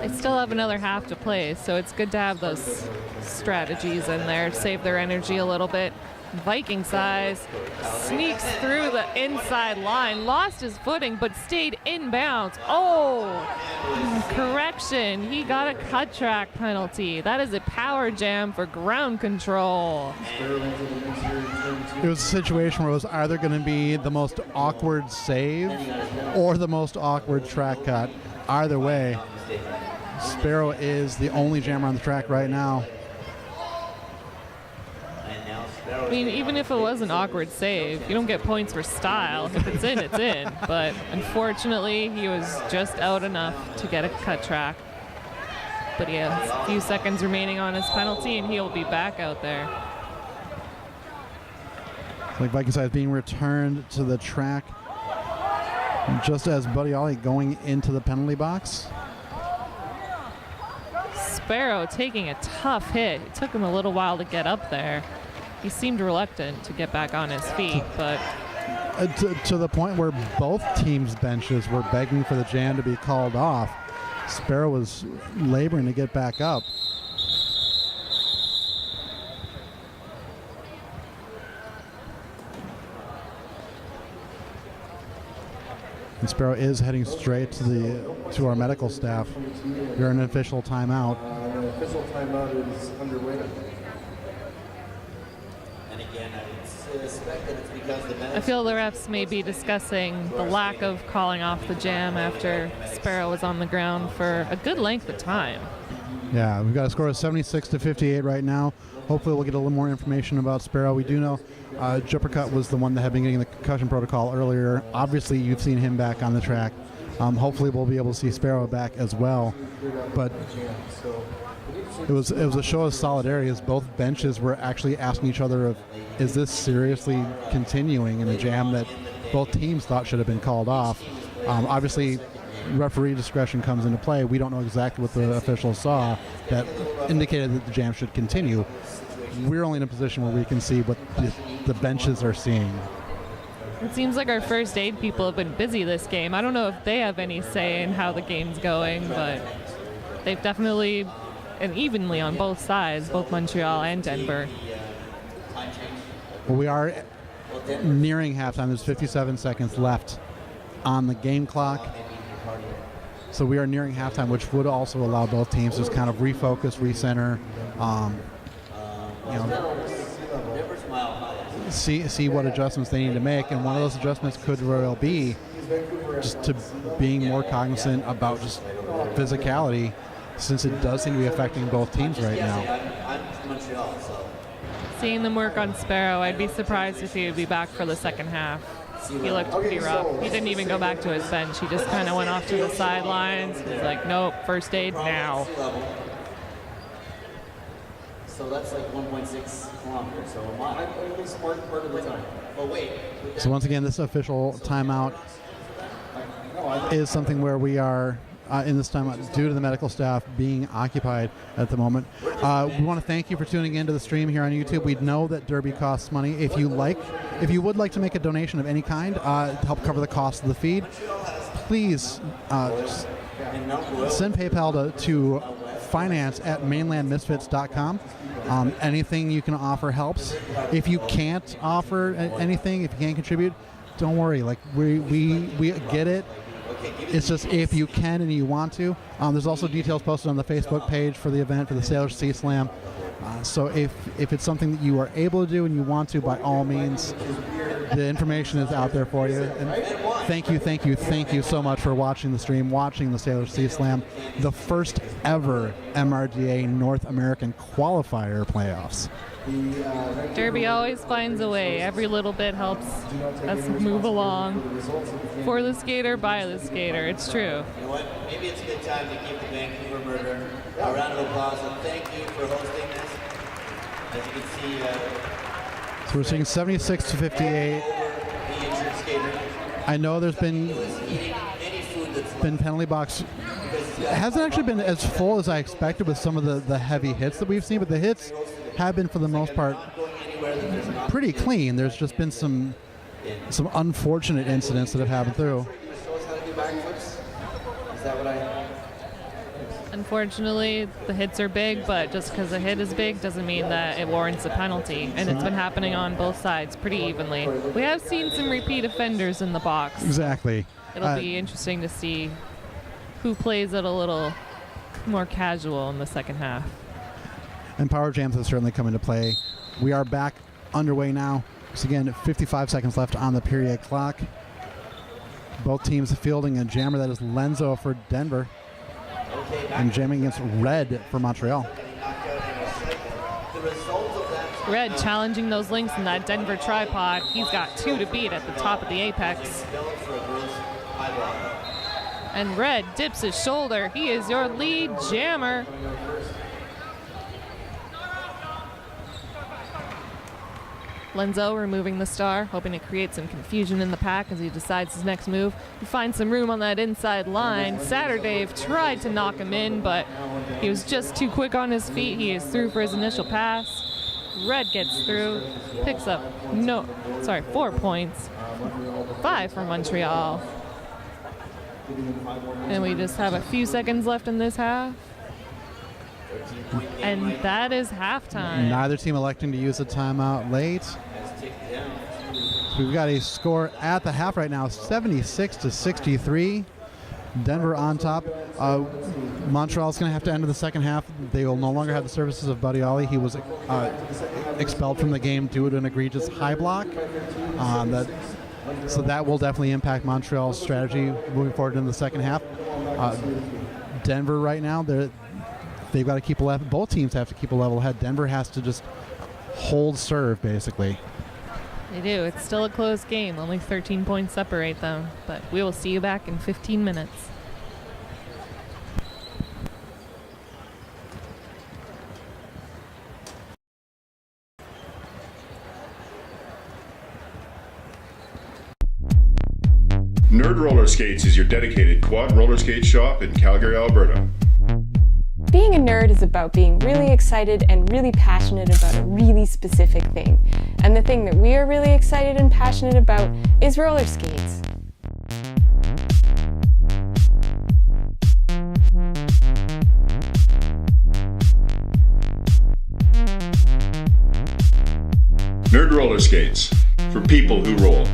They still have another half to play, so it's good to have those strategies in there, save their energy a little bit. Viking Size sneaks through the inside line, lost his footing, but stayed inbounds. Oh, correction. He got a cut track penalty. That is a power jam for ground control. It was a situation where it was either going to be the most awkward save or the most awkward track cut. Either way, Sparrow is the only jammer on the track right now. I mean, even if it was an awkward save, you don't get points for style. If it's in, it's in. But unfortunately, he was just out enough to get a cut track. But he has a few seconds remaining on his penalty, and he'll be back out there. It's like Viking Size being returned to the track just as Buddy Ollie going into the penalty box. Sparrow taking a tough hit. It took him a little while to get up there. He seemed reluctant to get back on his feet, but to the point where both teams' benches were begging for the jam to be called off. Sparrow was laboring to get back up. And Sparrow is heading straight to our medical staff. We're in an official timeout. The official timeout is underway. And again, I would suspect that it's because the I feel the refs may be discussing the lack of calling off the jam after Sparrow was on the ground for a good length of time. Yeah, we've got a score of 76-58 right now. Hopefully we'll get a little more information about Sparrow. We do know Juppercut was the one that had been getting the concussion protocol earlier. Obviously, you've seen him back on the track. Hopefully we'll be able to see Sparrow back as well. But it was a show of solidarity as both benches were actually asking each other of, is this seriously continuing in a jam that both teams thought should have been called off? Obviously, referee discretion comes into play. We don't know exactly what the officials saw that indicated that the jam should continue. We're only in a position where we can see what the benches are seeing. It seems like our first aid people have been busy this game. I don't know if they have any say in how the game's going, but they've definitely and evenly on both sides, both Montreal and Denver. Well, we are nearing halftime. There's 57 seconds left on the game clock. So we are nearing halftime, which would also allow both teams to just kind of refocus, recenter, see what adjustments they need to make. And one of those adjustments could well be just to being more cognizant about just physicality, since it does seem to be affecting both teams right now. I'm Montreal, so. Seeing them work on Sparrow, I'd be surprised if he would be back for the second half. He looked pretty rough. He didn't even go back to his bench. He just kind of went off to the sidelines. He's like, nope, first aid now. So that's like 1.6 kilometers, so a mile. I'm only smart part of the time. Oh, wait. So once again, this official timeout is something where we are in this timeout due to the medical staff being occupied at the moment. We want to thank you for tuning into the stream here on YouTube. We know that Derby costs money. If you would like to make a donation of any kind to help cover the cost of the feed, please send PayPal to finance@mainlandmisfits.com. Anything you can offer helps. If you can't offer anything, if you can't contribute, don't worry. Like we get it. It's just if you can and you want to. There's also details posted on the Facebook page for the event for the Salish Sea Slam. So if it's something that you are able to do and you want to, by all means, the information is out there for you. And thank you so much for watching the stream, watching the Salish Sea Slam, the first ever MRDA North American qualifier playoffs. Derby always finds a way. Every little bit helps us move along. For the skater, by the skater. It's true. You know what? Maybe it's a good time to give the Vancouver Murder a round of applause and thank you for hosting this. As you can see, So we're seeing 76-58. the injured skater. I know there's been Eating any food that's been penalty box. It hasn't actually been as full as I expected with some of the heavy hits that we've seen, but the hits have been, for the most part, pretty clean. There's just been some unfortunate incidents that have happened through. Unfortunately, the hits are big, but just because a hit is big doesn't mean that it warrants a penalty. And it's been happening on both sides pretty evenly. We have seen some repeat offenders in the box. Exactly. It'll be interesting to see who plays it a little more casual in the second half. And power jams have certainly come into play. We are back underway now. So again, 55 seconds left on the period clock. Both teams fielding a jammer. That is Lenzo for Denver and jamming against Red for Montreal. Red challenging those links in that Denver tripod. He's got 2 to beat at the top of the apex. And Red dips his shoulder. He is your lead jammer. Lenzo removing the star, hoping to create some confusion in the pack as he decides his next move. He finds some room on that inside line. Saturdave tried to knock him in, but he was just too quick on his feet. He is through for his initial pass. Red gets through, picks up 4 points. 5 for Montreal. giving them 5 more minutes. And we just have a few seconds left in this half. And that is halftime. Neither team electing to use a timeout late. Has ticked down to So we've got a score at the half right now, 76-63. Denver on top. Montreal's going to have to enter the second half. They will no longer have the services of Buddy Ollie. He was expelled from the game due to an egregious high block. So that will definitely impact Montreal's strategy moving forward in the second half. Denver right now, they've got to keep a level. Both teams have to keep a level head. Denver has to just hold serve, basically. They do. It's still a close game. Only 13 points separate them. But we will see you back in 15 minutes. Nerd Roller Skates is your dedicated quad roller skate shop in Calgary, Alberta. Being a nerd is about being really excited and really passionate about a really specific thing. And the thing that we are really excited and passionate about is roller skates. Nerd Roller Skates, for people who roll.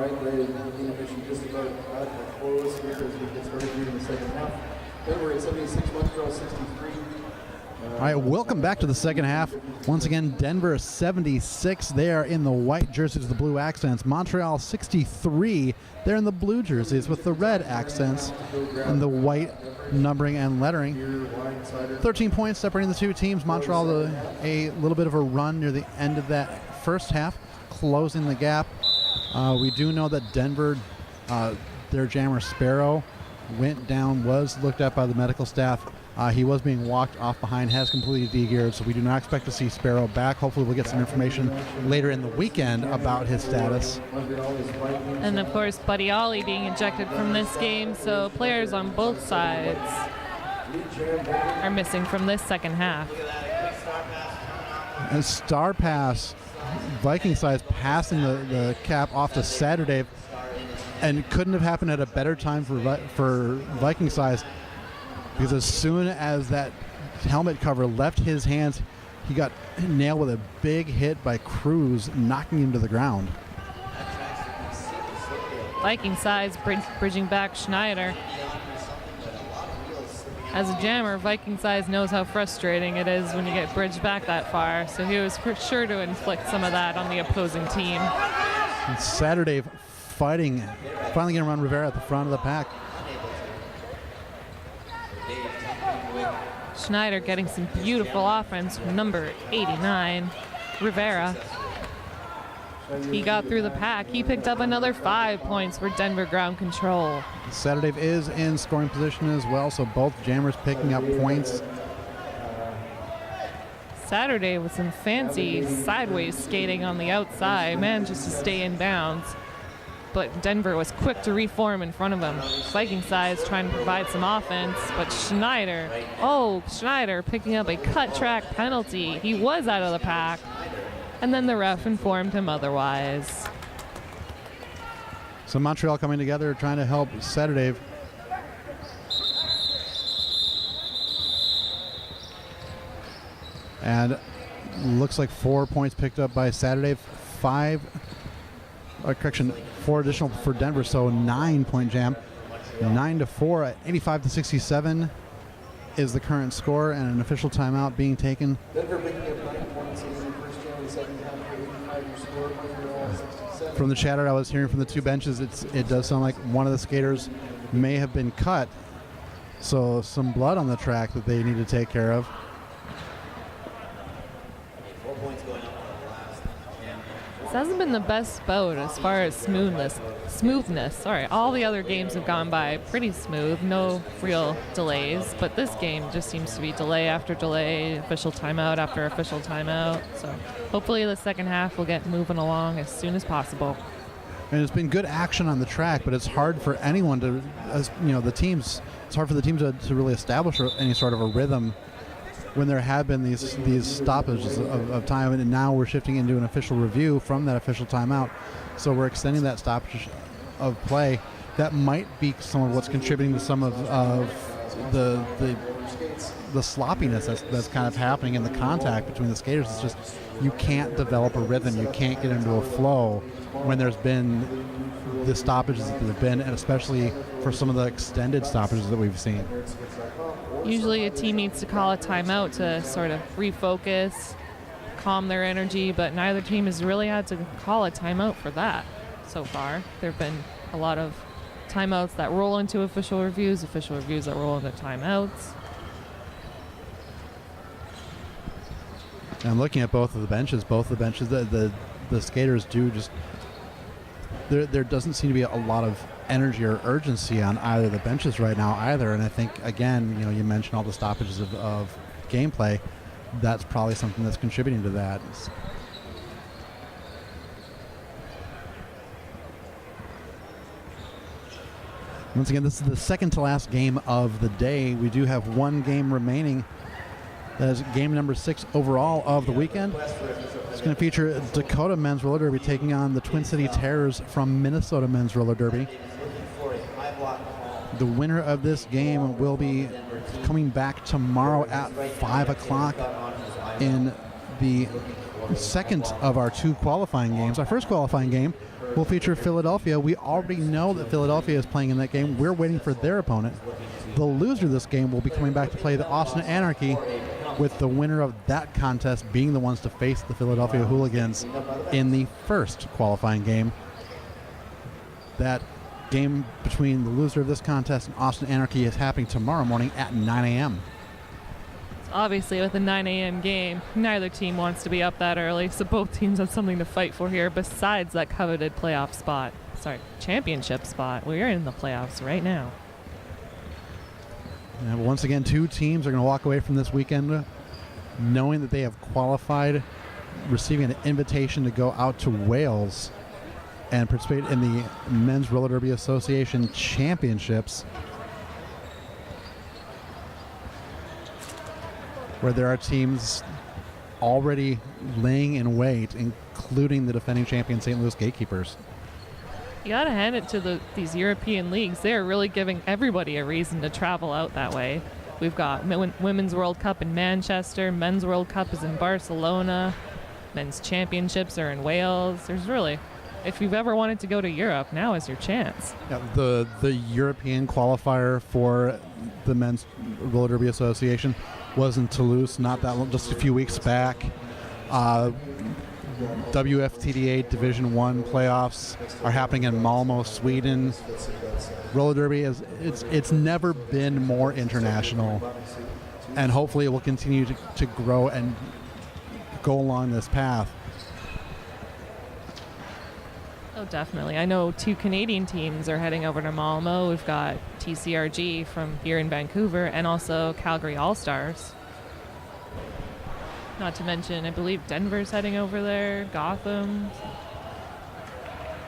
right, the intermission just about at the close here as we get started here in the second half. Denver at 76, Montreal 63. All right, welcome back to the second half. Once again, Denver 76. They are in the white jerseys with the blue accents. Montreal 63. They're in the blue jerseys with the red accents and the white numbering and lettering. 13 points separating the two teams. Montreal a little bit of a run near the end of that first half, closing the gap. We do know that Denver, their jammer Sparrow, went down, was looked at by the medical staff. He was being walked off behind, has completely de-geared, so we do not expect to see Sparrow back. Hopefully we'll get some information later in the weekend about his status. And of course, Buddy Ollie being ejected from this game, so players on both sides are missing from this second half. And star pass, Viking size passing the cap off to Saturday, and couldn't have happened at a better time for Viking size. Because as soon as that helmet cover left his hands, he got nailed with a big hit by Cruz, knocking him to the ground. Viking size bridging back Schneider. As a jammer, Viking size knows how frustrating it is when you get bridged back that far, so he was for sure to inflict some of that on the opposing team. And Saturday fighting, finally getting around Rivera at the front of the pack. Schneider getting some beautiful offense from number 89, Rivera. He got through the pack. He picked up another 5 points for Denver ground control. Saturday is in scoring position as well, so both jammers picking up points. Saturday with some fancy sideways skating on the outside, managed to stay in bounds. But Denver was quick to reform in front of him. Viking size trying to provide some offense, but Schneider picking up a cut track penalty. He was out of the pack, and then the ref informed him otherwise. So Montreal coming together, trying to help Saturday. And looks like 4 points picked up by Saturday, 4 additional for Denver, so 9-point jam. 9-4 at 85-67 is the current score, and an official timeout being taken. Denver picking up 9 points in the first jam in the second half, 85 score, Montreal 67. From the chatter I was hearing from the two benches, it does sound like one of the skaters may have been cut, so some blood on the track that they need to take care of. 4 points going up on the last jam. This hasn't been the best boat as far as smoothness. Sorry, all the other games have gone by pretty smooth, no real delays, but this game just seems to be delay after delay, official timeout after official timeout. So hopefully the second half will get moving along as soon as possible. And it's been good action on the track, but it's hard for anyone to, it's hard for the team to really establish any sort of a rhythm when there have been these stoppages of time, and now we're shifting into an official review from that official timeout. So we're extending that stoppage of play. That might be some of what's contributing to some of the sloppiness that's kind of happening in the contact between the skaters. It's just you can't develop a rhythm, you can't get into a flow when there's been the stoppages that there have been, and especially for some of the extended stoppages that we've seen. Usually a team needs to call a timeout to sort of refocus, calm their energy, but neither team has really had to call a timeout for that so far. There have been a lot of timeouts that roll into official reviews that roll into timeouts. And looking at both of the benches, the skaters do just, there doesn't seem to be a lot of energy or urgency on either of the benches right now either. And I think, again, you mentioned all the stoppages of gameplay. That's probably something that's contributing to that. Once again, this is the second to last game of the day. We do have one game remaining. That is game number 6 overall of the weekend. It's going to feature Dakota Men's Roller Derby taking on the Twin City Terrors from Minnesota Men's Roller Derby. The winner of this game will be coming back tomorrow at 5 o'clock in the second of our 2 qualifying games. Our first qualifying game will feature Philadelphia. We already know that Philadelphia is playing in that game. We're waiting for their opponent. The loser of this game will be coming back to play the Austin Anarchy, with the winner of that contest being the ones to face the Philadelphia Hooligans in the first qualifying game. That game between the loser of this contest and Austin Anarchy is happening tomorrow morning at 9 a.m. Obviously, with a 9 a.m. game, neither team wants to be up that early, so both teams have something to fight for here besides that coveted playoff spot. Sorry, championship spot. We're in the playoffs right now. And once again, 2 teams are going to walk away from this weekend knowing that they have qualified, receiving an invitation to go out to Wales and participate in the Men's Roller Derby Association Championships, where there are teams already laying in wait, including the defending champion St. Louis Gatekeepers. You gotta hand it to these European leagues. They are really giving everybody a reason to travel out that way. We've got Women's World Cup in Manchester, Men's World Cup is in Barcelona, Men's Championships are in Wales. There's really, if you've ever wanted to go to Europe, now is your chance. Yeah, the European qualifier for the Men's Roller Derby Association was in Toulouse not that long, just a few weeks back. WFTDA Division 1 playoffs are happening in Malmo, Sweden. Roller derby it's never been more international, and hopefully it will continue to grow and go along this path. Oh, definitely. I know 2 Canadian teams are heading over to Malmo. We've got TCRG from here in Vancouver and also Calgary All-Stars. Not to mention, I believe Denver's heading over there, Gotham.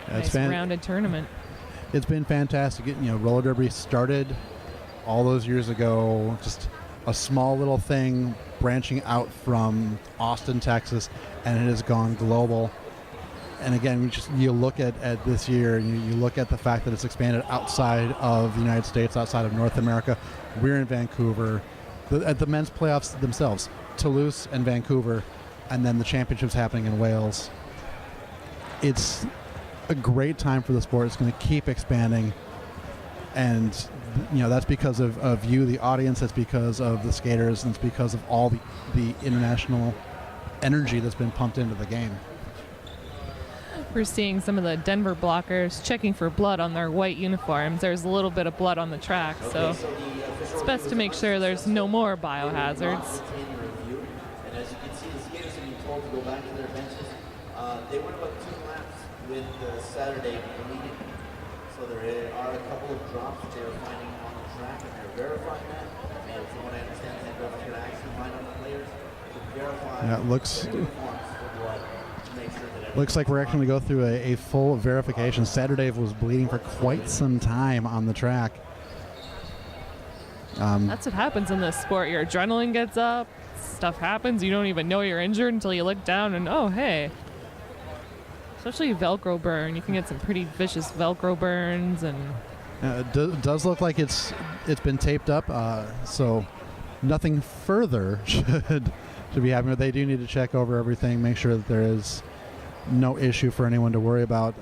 Nice rounded tournament. It's been fantastic. Roller derby started all those years ago, just a small little thing branching out from Austin, Texas, and it has gone global. And again, you look at this year, and you look at the fact that it's expanded outside of the United States, outside of North America. We're in Vancouver. At the men's playoffs themselves, Toulouse and Vancouver, and then the championships happening in Wales. It's a great time for the sport. It's going to keep expanding, and that's because of you, the audience. It's because of the skaters, and it's because of all the international energy that's been pumped into the game. We're seeing some of the Denver blockers checking for blood on their white uniforms. There's a little bit of blood on the track, so it's best to make sure there's no more biohazards. And as you can see, the skaters have been told to go back to their benches. They went about 2 laps with Saturday leading, so there are a couple of drops that they were finding on the track, and they're verifying that. And from what I understand, they go to actually find on the players to verify. Yeah, it looks. Their uniforms for blood. Looks like we're actually going to go through a full verification. Saturday was bleeding for quite some time on the track. That's what happens in this sport. Your adrenaline gets up, stuff happens, you don't even know you're injured until you look down and, oh, hey. Especially Velcro burn. You can get some pretty vicious Velcro burns. And it does look like it's been taped up, so nothing further should be happening. They do need to check over everything, make sure that there is no issue for anyone to worry about.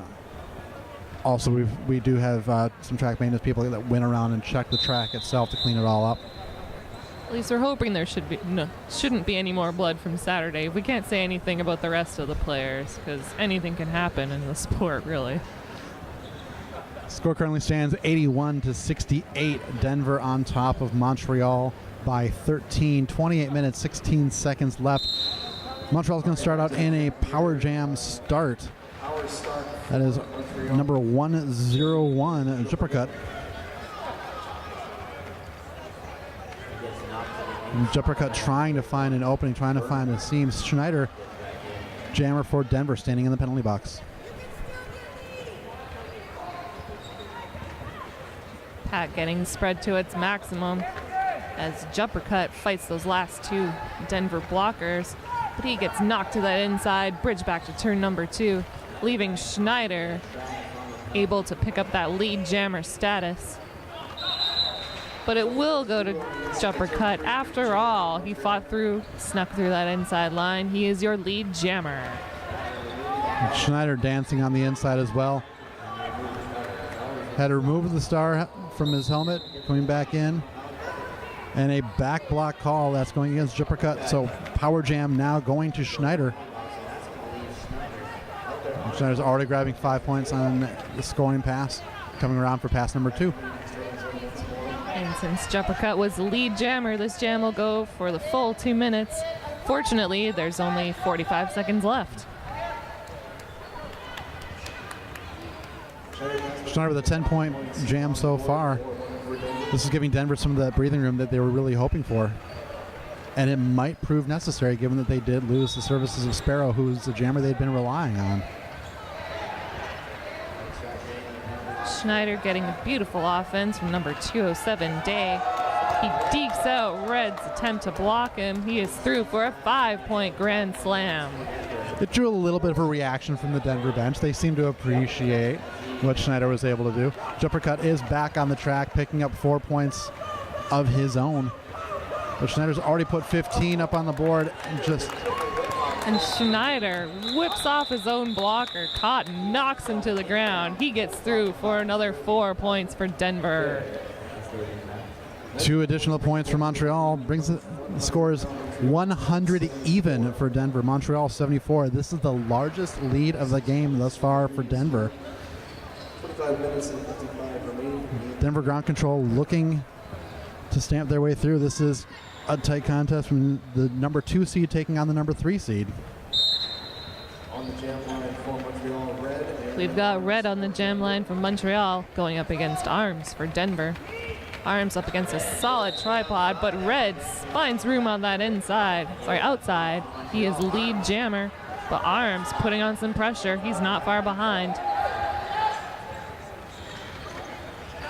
Also, we do have some track maintenance people that went around and checked the track itself to clean it all up. At least we're hoping there shouldn't be any more blood from Saturday. We can't say anything about the rest of the players because anything can happen in the sport, really. Score currently stands 81-68. Denver on top of Montreal by 13. 28 minutes, 16 seconds left. Montreal's going to start out in a power jam start. That is number 101, Zipper Cut. Zipper Cut trying to find an opening, trying to find a seam. Schneider, jammer for Denver, standing in the penalty box. Pat getting spread to its maximum as Jumper Cut fights those last 2 Denver blockers. But he gets knocked to that inside, bridge back to turn number 2, leaving Schneider able to pick up that lead jammer status. but it will go to jumper cut. After all, he fought through, snuck through that inside line. He is your lead jammer. Schneider dancing on the inside as well. Had to remove the star from his helmet, coming back in. And a back block call that's going against jumper cut. So power jam now going to Schneider. Schneider's already grabbing 5 points on the scoring pass, coming around for pass number 2. And since jumper cut was the lead jammer, this jam will go for the full 2 minutes. Fortunately, there's only 45 seconds left. Schneider with a 10-point jam so far. This is giving Denver some of that breathing room that they were really hoping for. And it might prove necessary given that they did lose the services of Sparrow, who's the jammer they'd been relying on. Schneider getting a beautiful offense from number 207, Day. He dekes out Red's attempt to block him. He is through for a 5-point grand slam. It drew a little bit of a reaction from the Denver bench. They seem to appreciate what Schneider was able to do. Jumper cut is back on the track, picking up 4 points of his own. But Schneider's already put 15 up on the board. And Schneider whips off his own blocker. Cotton knocks him to the ground. He gets through for another 4 points for Denver. 2 additional points for Montreal brings the scores 100 even for Denver. Montreal 74. This is the largest lead of the game thus far for Denver. 25 minutes and 55 remaining. Denver ground control looking to stamp their way through. This is a tight contest from the number 2 seed taking on the number 3 seed. On the jam line for Montreal, Red. We've got Red on the jam line from Montreal going up against Arms for Denver. Arms up against a solid tripod, but Red finds room on that outside. He is lead jammer, but Arms putting on some pressure. He's not far behind.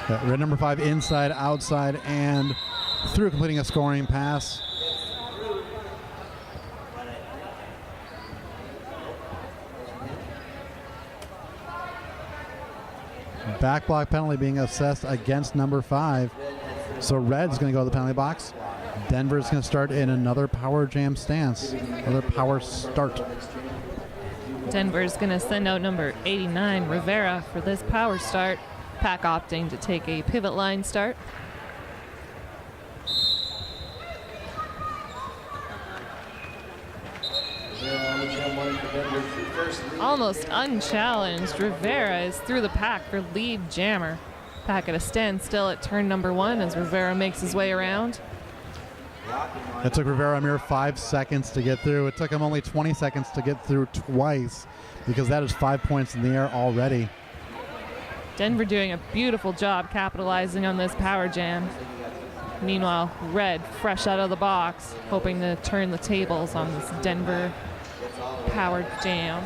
Red number 5 inside, outside, and through, completing a scoring pass. Back block penalty being assessed against number 5. So Red's going to go to the penalty box. Denver's going to start in another power jam stance, another power start. Denver's going to send out number 89, Rivera, for this power start. Pack opting to take a pivot line start. Almost unchallenged, Rivera is through the pack for lead jammer. Pack at a standstill at turn number 1 as Rivera makes his way around. It took Rivera a mere 5 seconds to get through. It took him only 20 seconds to get through twice, because that is 5 points in the air already. Denver doing a beautiful job capitalizing on this power jam. Meanwhile, Red fresh out of the box, hoping to turn the tables on this Denver power jam.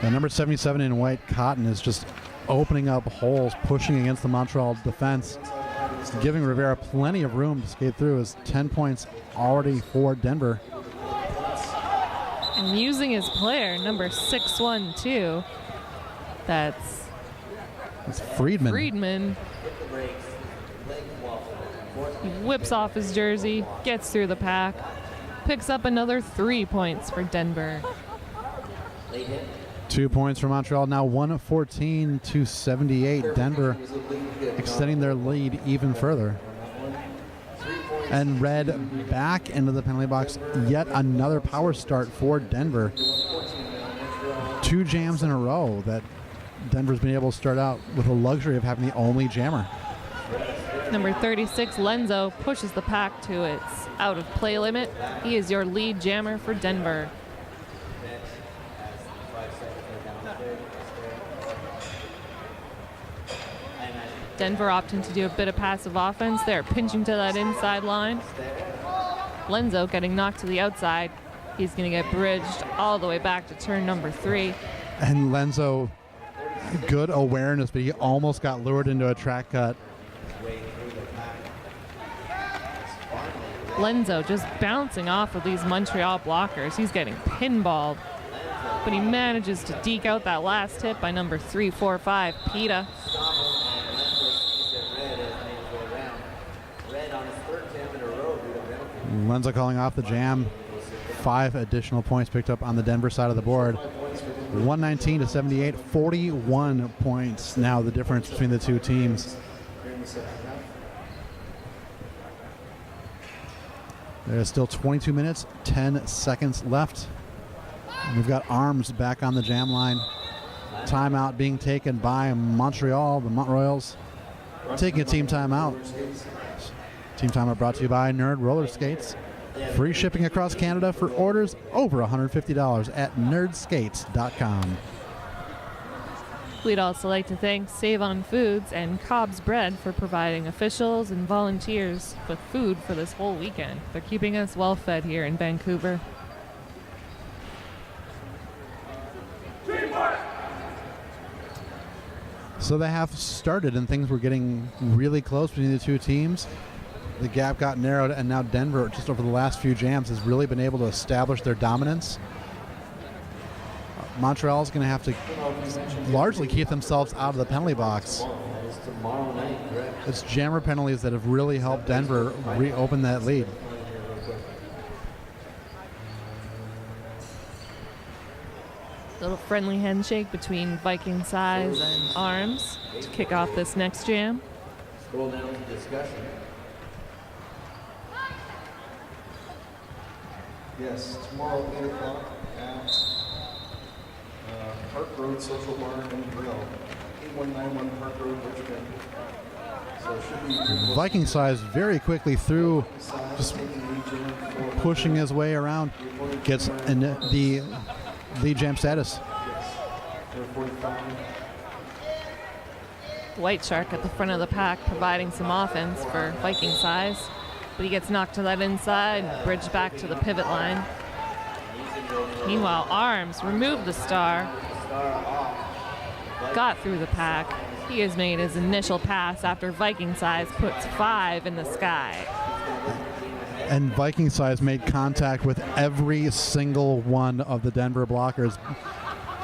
The number 77 in white, Cotton, is just opening up holes, pushing against the Montreal defense, giving Rivera plenty of room to skate through. His 10 points already for Denver. And using his player, number 612, that's Friedman. He whips off his jersey, gets through the pack, picks up another 3 points for Denver. 2 points for Montreal, now 114-78. Denver extending their lead even further. And Red back into the penalty box. Yet another power start for Denver. 2 jams in a row that Denver's been able to start out with the luxury of having the only jammer. Number 36, Lenzo, pushes the pack to its out of play limit. He is your lead jammer for Denver. Denver opting to do a bit of passive offense. They're pinching to that inside line. Lenzo getting knocked to the outside. He's going to get bridged all the way back to turn number 3. And Lenzo, good awareness, but he almost got lured into a track cut. Lenzo just bouncing off of these Montreal blockers. He's getting pinballed. but he manages to deke out that last hit by number 345, Pita. Lenza calling off the jam. 5 additional points picked up on the Denver side of the board. 119 to 78, 41 points now the difference between the two teams. There's still 22 minutes, 10 seconds left. And we've got Arms back on the jam line. Timeout being taken by Montreal, the Mont Royals taking a team timeout. Team timeout brought to you by Nerd Roller Skates. Free shipping across Canada for orders over $150 at nerdskates.com. We'd also like to thank Save On Foods and Cobb's Bread for providing officials and volunteers with food for this whole weekend. They're keeping us well fed here in Vancouver. So the half started and things were getting really close between the two teams. The gap got narrowed, and now Denver, just over the last few jams, has really been able to establish their dominance. Montreal's going to have to largely keep themselves out of the penalty box. It's jammer penalties that have really helped Denver reopen that lead. Little friendly handshake between Viking Size and Arms to kick off this next jam. Scroll down to discussion. Yes, tomorrow 8 o'clock at Park Road Social Bar and Grill, 8191 Park Road, Richmond. So it should be Viking Size very quickly through, just pushing his way around, gets in the lead jam status. White Shark at the front of the pack providing some offense for Viking Size, but he gets knocked to that inside and bridged back to the pivot line. Meanwhile, Arms removed the star, got through the pack. He has made his initial pass after Viking Size puts 5 in the sky. And Viking Size made contact with every single one of the Denver blockers,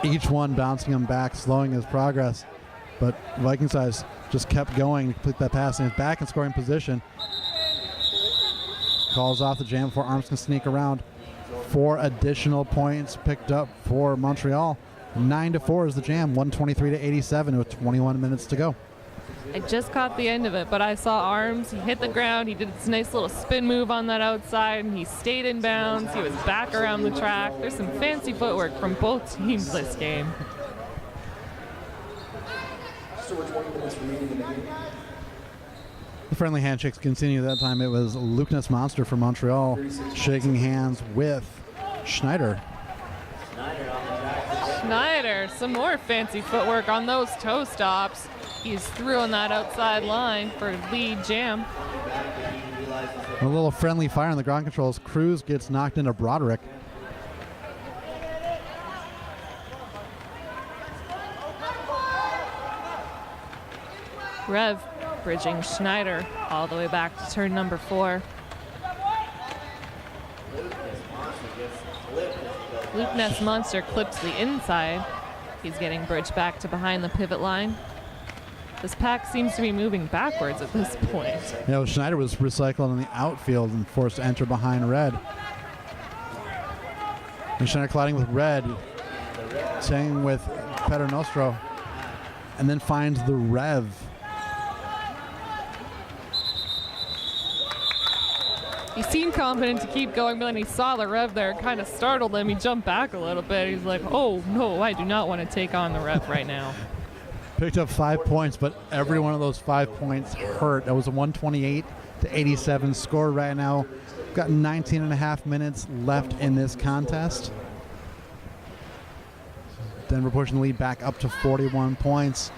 each one bouncing him back, slowing his progress. But Viking Size just kept going to complete that pass, and is back in scoring position. Calls off the jam before Arms can sneak around. 4 additional points picked up for Montreal. 9-4 is the jam, 123 to 87 with 21 minutes to go. I just caught the end of it, but I saw Arms. He hit the ground. He did this nice little spin move on that outside, and he stayed in bounds. He was back around the track. There's some fancy footwork from both teams this game. just over 20 minutes remaining in the game. The friendly handshakes continue. That time it was Lucas Monster from Montreal shaking hands with Schneider. Schneider, some more fancy footwork on those toe stops. He's through on that outside line for lead jam. A little friendly fire on the ground controls. Cruz gets knocked into Broderick. Rev bridging Schneider all the way back to turn number 4. Luke Ness Monster clips the inside. He's getting bridged back to behind the pivot line. This pack seems to be moving backwards at this point. Yeah, well, Schneider was recycled in the outfield and forced to enter behind Red. And Schneider colliding with Red, staying with Pedro Nostro, and then finds the Rev. He seemed confident to keep going, but then he saw the Rev there. It kind of startled him. He jumped back a little bit. He's like, oh, no, I do not want to take on the Rev right now. Picked up 5 points, but every one of those 5 points hurt. That was a 128 to 87 score right now. Got 19 and a half minutes left in this contest. Denver pushing the lead back up to 41 points.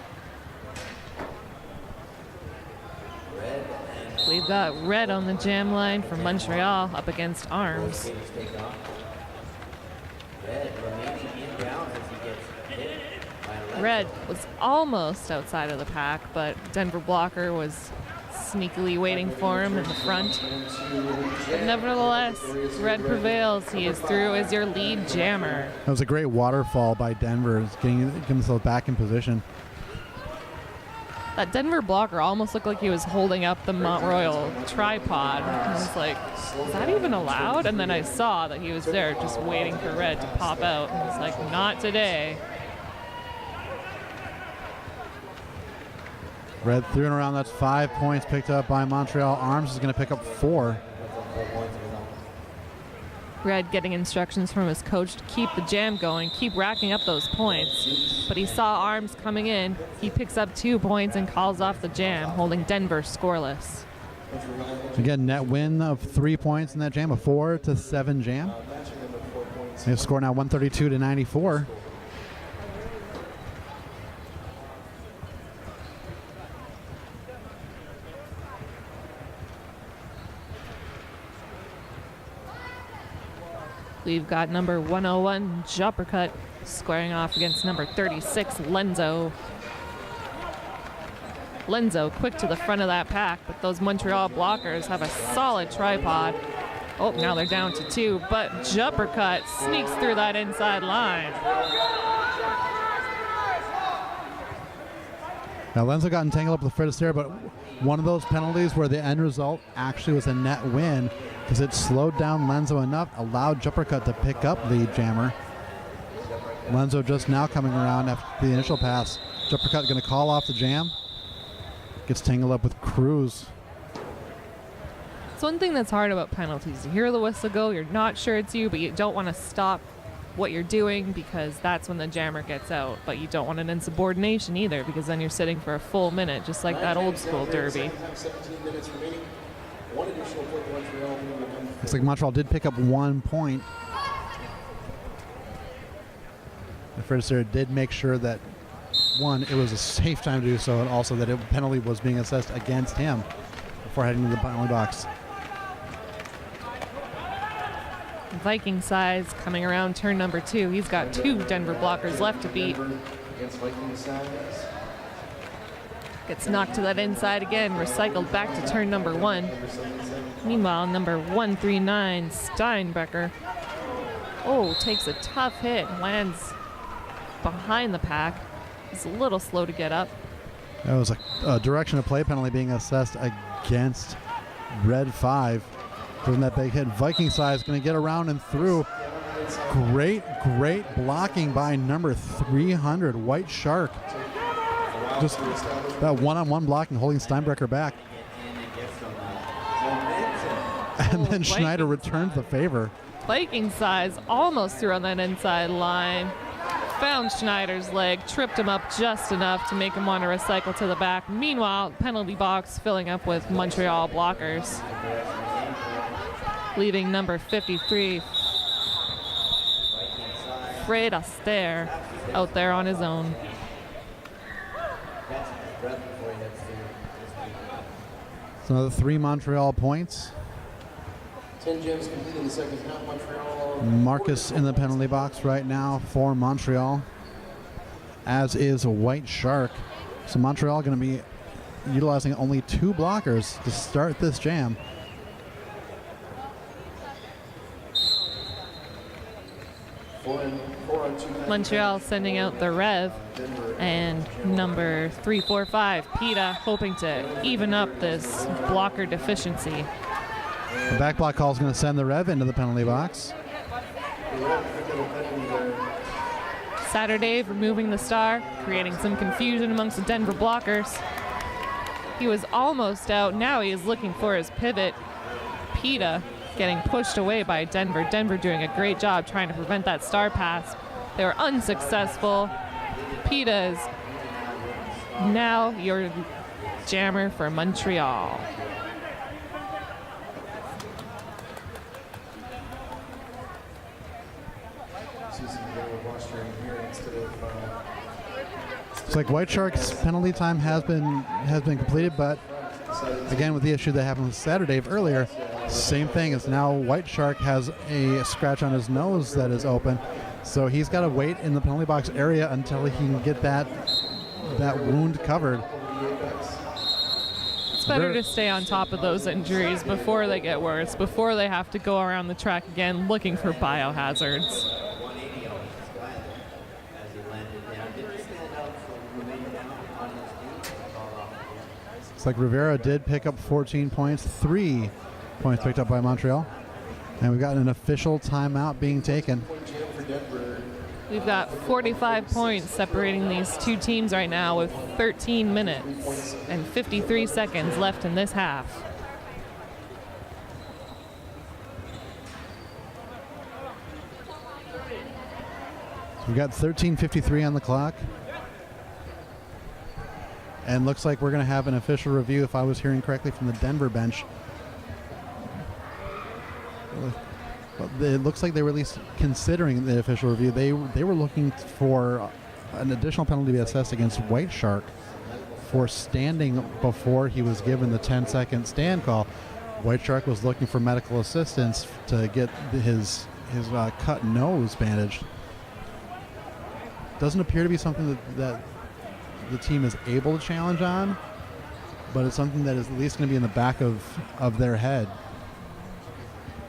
We've got Red on the jam line from Montreal up against Arms. Red was almost outside of the pack, but Denver blocker was sneakily waiting for him in the front. But nevertheless, red prevails. He is through as your lead jammer. That was a great waterfall by Denver, getting himself back in position. That Denver blocker almost looked like he was holding up the Mont Royal tripod. I was like, is that even allowed? And then I saw that he was there just waiting for red to pop out. And I was like, not today. Red through and around. That's 5 points picked up by Montreal. Arms is going to pick up 4. Red getting instructions from his coach to keep the jam going, keep racking up those points. But he saw Arms coming in. He picks up 2 points and calls off the jam, holding Denver scoreless. Again, net win of 3 points in that jam, a 4-7 jam. They score now 132-94. We've got number 101, Juppercut, squaring off against number 36, Lenzo. Lenzo quick to the front of that pack, but those Montreal blockers have a solid tripod. Oh, now they're down to 2, but Juppercut sneaks through that inside line. Now Lenzo got entangled up with Fred Astaire, but one of those penalties where the end result actually was a net win because it slowed down Lenzo enough, allowed Juppercut to pick up the jammer. Lenzo just now coming around after the initial pass. Juppercut going to call off the jam. Gets tangled up with Cruz. It's one thing that's hard about penalties. You hear the whistle go, you're not sure it's you, but you don't want to stop what you're doing because that's when the jammer gets out. But you don't want an insubordination either because then you're sitting for a full minute, just like that old school derby. 17 minutes remaining. One additional point to Montreal. Looks like Montreal did pick up 1 point. The Fred Astaire did make sure that, one, it was a safe time to do so, and also that a penalty was being assessed against him before heading to the penalty box. Viking size coming around turn number 2. He's got 2 Denver blockers left to beat. Against Viking size. Gets knocked to that inside again, recycled back to turn number 1. Meanwhile, number 139, Steinbrecher. Oh, takes a tough hit, lands behind the pack. He's a little slow to get up. That was a direction of play penalty being assessed against Red 5. Doing that big hit. Viking size going to get around and through. Great blocking by number 300, White Shark. Just that one-on-one blocking, holding Steinbrecher back. And then Schneider returns the favor. Viking size almost through on that inside line. Found Schneider's leg, tripped him up just enough to make him want to recycle to the back. Meanwhile, penalty box filling up with Montreal blockers. Leaving number 53, Fred Astaire, out there on his own. So another 3 Montreal points. 10 jams complete in the second half. Montreal. Marcus in the penalty box right now for Montreal, as is White Shark. So Montreal going to be utilizing only 2 blockers to start this jam. Montreal sending out the Rev, and number 345, PETA, hoping to even up this blocker deficiency. The back block call is going to send the Rev into the penalty box. Saturday removing the star, creating some confusion amongst the Denver blockers. He was almost out. Now he is looking for his pivot. PETA getting pushed away by Denver. Denver doing a great job trying to prevent that star pass. They were unsuccessful. PETA is now your jammer for Montreal. It's like White Shark's penalty time has been completed, but again with the issue that happened Saturday earlier, same thing as now White Shark has a scratch on his nose that is open, so he's got to wait in the penalty box area until he can get that wound covered. It's better to stay on top of those injuries before they get worse, before they have to go around the track again looking for biohazards. 180 on this guy as he landed down. Didn't stand out for remaining down on his feet. Fall off again. Looks like Rivera did pick up 14 points, 3 points picked up by Montreal. And we've got an official timeout being taken. Point jam for Denver. We've got 45 points separating these two teams right now with 13 minutes and 53 seconds left in this half. We've got 13:53 on the clock. And looks like we're going to have an official review, if I was hearing correctly, from the Denver bench. It looks like they were at least considering the official review. They were looking for an additional penalty to be assessed against White Shark for standing before he was given the 10-second stand call. White Shark was looking for medical assistance to get his cut nose bandaged. Doesn't appear to be something that the team is able to challenge on, but it's something that is at least going to be in the back of their head.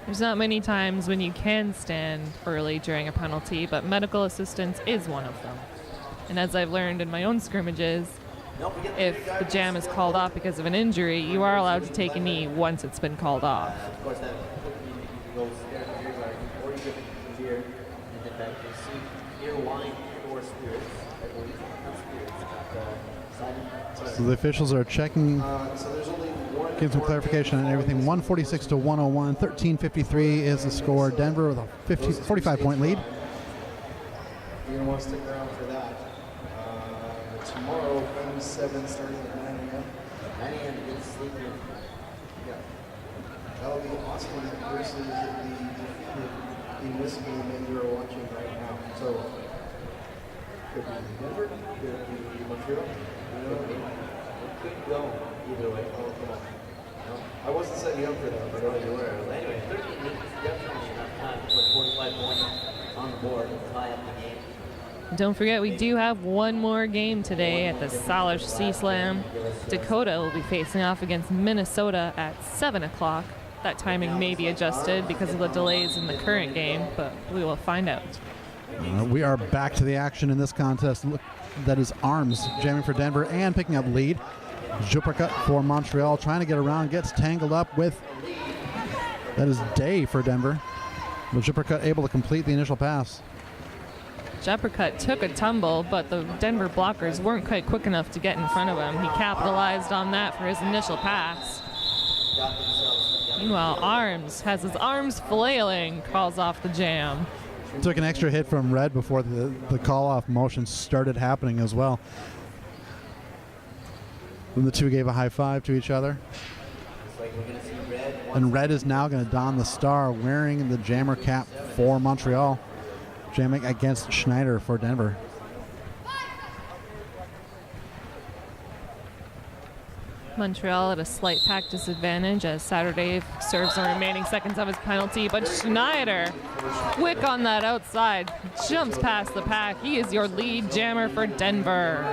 There's not many times when you can stand early during a penalty, but medical assistance is one of them. And as I've learned in my own scrimmages, if the jam is called off because of an injury, you are allowed to take a knee once it's been called off. Of course, that goes there, or you get the beer, and then back to see ear wine or spirits, I believe, not spirits, So the officials are checking, So there's only one. give some clarification on everything. 146 to 101. 13:53 is the score. Denver with a 45-point lead. You're going to want to stick around for that. Tomorrow, game 7 starting at 9 a.m. 9 a.m. to get sleep in. Yeah. That'll be Austin versus the Miss game that you're watching right now. So, could be Denver, could be Montreal. You know what I mean? It could go either way. Oh, come on. No, I wasn't setting you up for that, but So you were. Anyway, 13 minutes is definitely enough time to put 45 points on the board and tie up the game. Don't forget, we do have one more game today at the Salish Sea Slam. Dakota will be facing off against Minnesota at 7 o'clock. That timing may be adjusted because of the delays in the current game, but we will find out. We are back to the action in this contest. Look, that is Arms jamming for Denver and picking up lead. Jupercut for Montreal trying to get around, gets tangled up with, that is Day for Denver. But Jupercut able to complete the initial pass. Jeppercut took a tumble, but the Denver blockers weren't quite quick enough to get in front of him. He capitalized on that for his initial pass. Meanwhile, Arms has his arms flailing, calls off the jam. Took an extra hit from Red before the call-off motion started happening as well. Then the two gave a high five to each other. And Red is now going to don the star, wearing the jammer cap for Montreal. Jamming against Schneider for Denver. Montreal at a slight pack disadvantage as Saturday serves the remaining seconds of his penalty, but Schneider, quick on that outside, jumps past the pack. He is your lead jammer for Denver.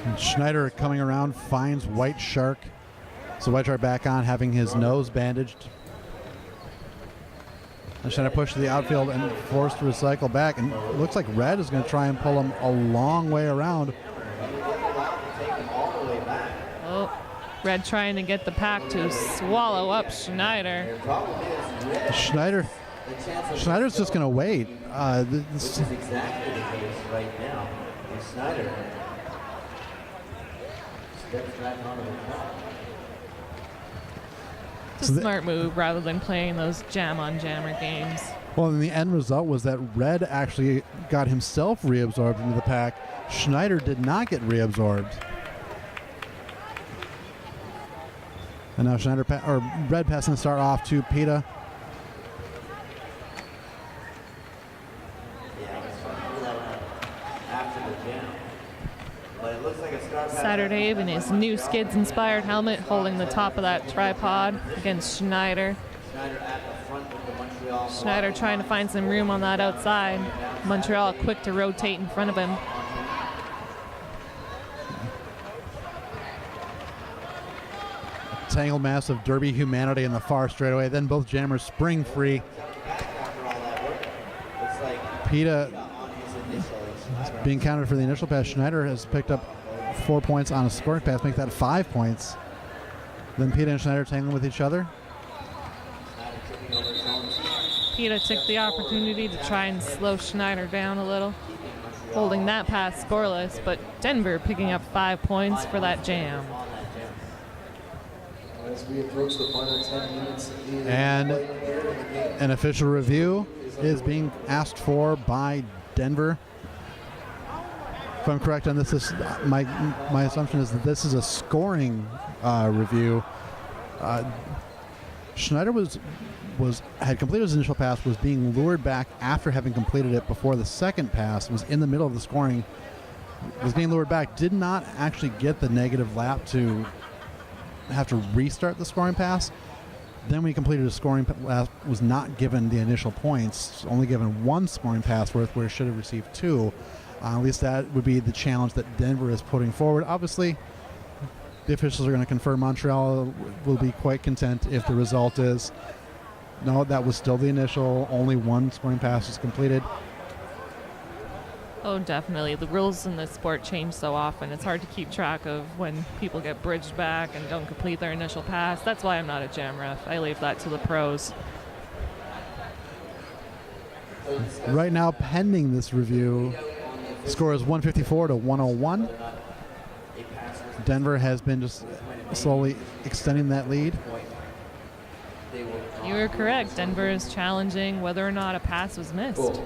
And Schneider coming around finds White Shark. So White Shark back on, having his nose bandaged. And Schneider pushed to the outfield and forced to recycle back. And it looks like Red is going to try and pull him a long way around. Oh, Red trying to get the pack to swallow up Schneider. Schneider's just going to wait. This is exactly the case right now. And Schneider steps back onto the top. It's a smart move rather than playing those jam-on-jammer games. Well, and the end result was that Red actually got himself reabsorbed into the pack. Schneider did not get reabsorbed. And now Red passing the start off to Peta. Saturday in his new Skids-inspired helmet, holding the top of that tripod against Schneider. Schneider trying to find some room on that outside. Montreal quick to rotate in front of him. tangled mass of Derby humanity in the far straightaway. Then both jammers spring free. After all that work, looks like PETA on his initial. being counted for the initial pass. Schneider has picked up 4 points on a scoring pass, make that 5 points. Then PETA and Schneider tangling with each other. PETA took the opportunity to try and slow Schneider down a little, holding that pass scoreless, but Denver picking up 5 points for that jam. As we approach the final 10 minutes, And an official review is being asked for by Denver. If I'm correct on this, my assumption is that this is a scoring review. Schneider had completed his initial pass, was being lured back after having completed it before the second pass, was in the middle of the scoring, was being lured back, did not actually get the negative lap to have to restart the scoring pass. Then when he completed his scoring pass, was not given the initial points, only given 1 scoring pass worth where he should have received 2. At least that would be the challenge that Denver is putting forward. Obviously, the officials are going to confirm Montreal will be quite content if the result is no, that was still the initial, only 1 scoring pass was completed. Oh, definitely. The rules in this sport change so often. It's hard to keep track of when people get bridged back and don't complete their initial pass. That's why I'm not a jam ref. I leave that to the pros. Right now, pending this review, score is 154 to 101. Denver has been just slowly extending that lead. You were correct. Denver is challenging whether or not a pass was missed.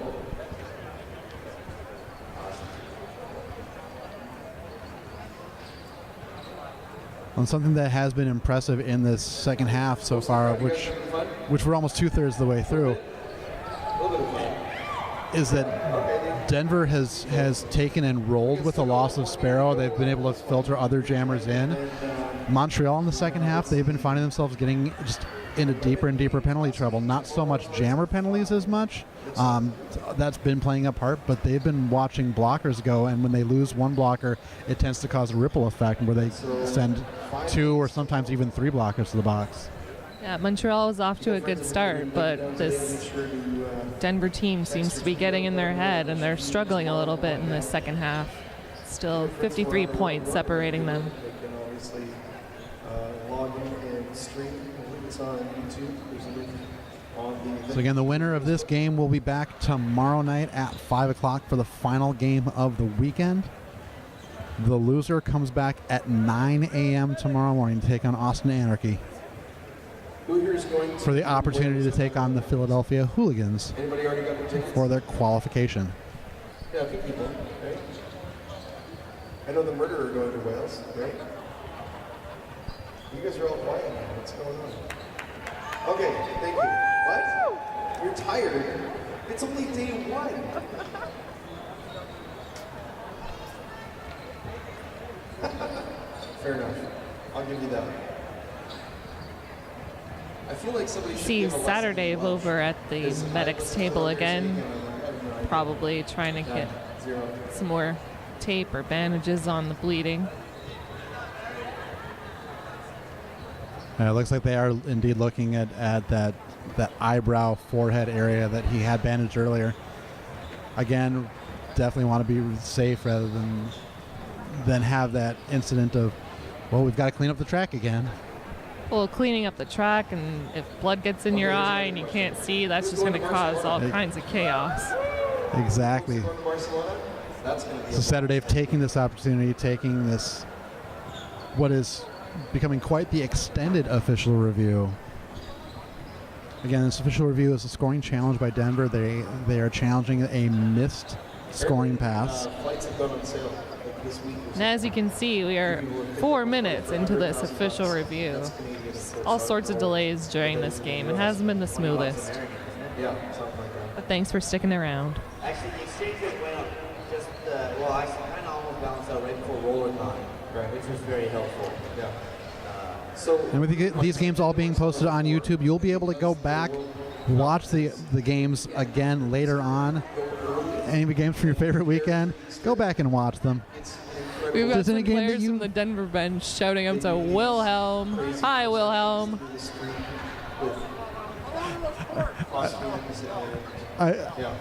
On something that has been impressive in this second half so far, which we're almost 2/3 of the way through, is that Denver has taken and rolled with the loss of Sparrow. They've been able to filter other jammers in. Montreal in the second half, they've been finding themselves getting just into deeper and deeper penalty trouble. Not so much jammer penalties as much. That's been playing a part, but they've been watching blockers go, and when they lose 1 blocker, it tends to cause a ripple effect where they send 2 or sometimes even 3 blockers to the box. Yeah, Montreal is off to a good start, but this Denver team seems to be getting in their head, and they're struggling a little bit in the second half. Still 53 points separating them. They can obviously log in and stream. I believe it's on YouTube. There's a link on the. So again, the winner of this game will be back tomorrow night at 5 o'clock for the final game of the weekend. The loser comes back at 9 a.m. tomorrow morning to take on Austin Anarchy Who here is going to for the opportunity to take on the Philadelphia Hooligans Anybody already got their tickets? for their qualification. Yeah, a few people, right? I know the murderer going to Wales, right? You guys are all quiet now. What's going on? Okay, thank you. What? You're tired? It's only day 1. Fair enough. I'll give you that. I feel like somebody should See give a lesson Saturday in love. over at the Because medics table again, probably trying to get some more tape or bandages on the bleeding. It looks like they are indeed looking at that eyebrow forehead area that he had bandaged earlier. Again, definitely want to be safe rather than have that incident of, well, we've got to clean up the track again. Well, cleaning up the track, and if blood gets in your eye and you can't see, that's just going to cause all kinds of chaos. Exactly. So Saturday taking this opportunity, taking this, what is becoming quite the extended official review. Again, this official review is a scoring challenge by Denver. They are challenging a missed scoring pass. Flights have gone on sale this week. And as you can see, we are 4 minutes into this official review. All sorts of delays during this game. It hasn't been the smoothest. Yeah, something like that. But thanks for sticking around. Actually, the exchange rate went up just, well, I kind of almost balanced out right before roller time, Right. which was very helpful. Yeah. So And with these games all being posted on YouTube, you'll be able to go back, watch the games again later on. Any of the games from your favorite weekend, go back and watch them. We've got There's any some game that players you- from the Denver bench shouting up to Wilhelm. Hi, Wilhelm. through the screen with possibilities I, yeah.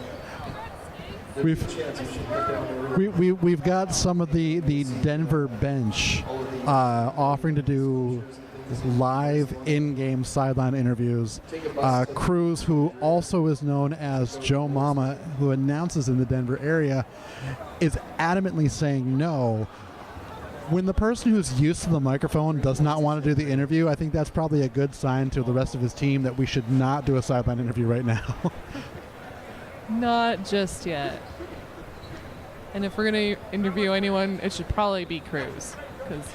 There's a We've- chance you should put down the river. we've got some of the Denver bench offering to do live in-game sideline interviews. Cruz, who also is known as Joe Mama, who announces in the Denver area, is adamantly saying no. When the person who's used to the microphone does not want to do the interview, I think that's probably a good sign to the rest of his team that we should not do a sideline interview right now. Not just yet. And if we're going to interview anyone, it should probably be Cruz, because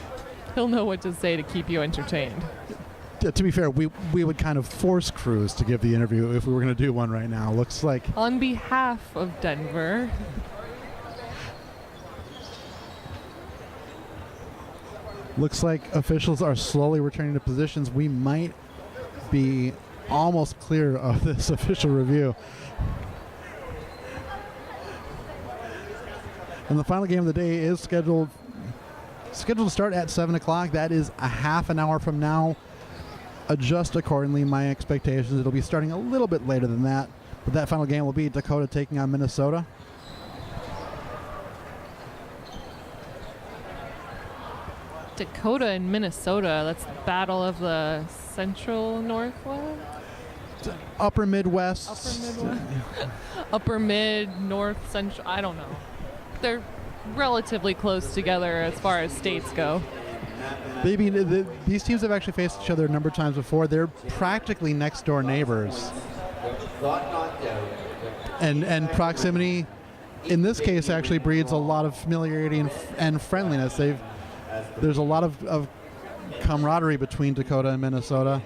he'll know what to say to keep you entertained. To be fair, we would kind of force Cruz to give the interview if we were going to do one right now. Looks like On behalf of Denver, officials are slowly returning to positions. We might be almost clear of this official review. And the final game of the day is scheduled to start at 7 o'clock. That is a half an hour from now. Adjust accordingly, my expectations. It'll be starting a little bit later than that. But that final game will be Dakota taking on Minnesota. Dakota and Minnesota. That's the battle of the Central Northwest? Upper Midwest. Upper Midwest? Upper Mid, North, Central. I don't know. They're relatively close together as far as states go. These teams have actually faced each other a number of times before. They're practically next door neighbors. And proximity, in this case, actually breeds a lot of familiarity and friendliness. There's a lot of camaraderie between Dakota and Minnesota.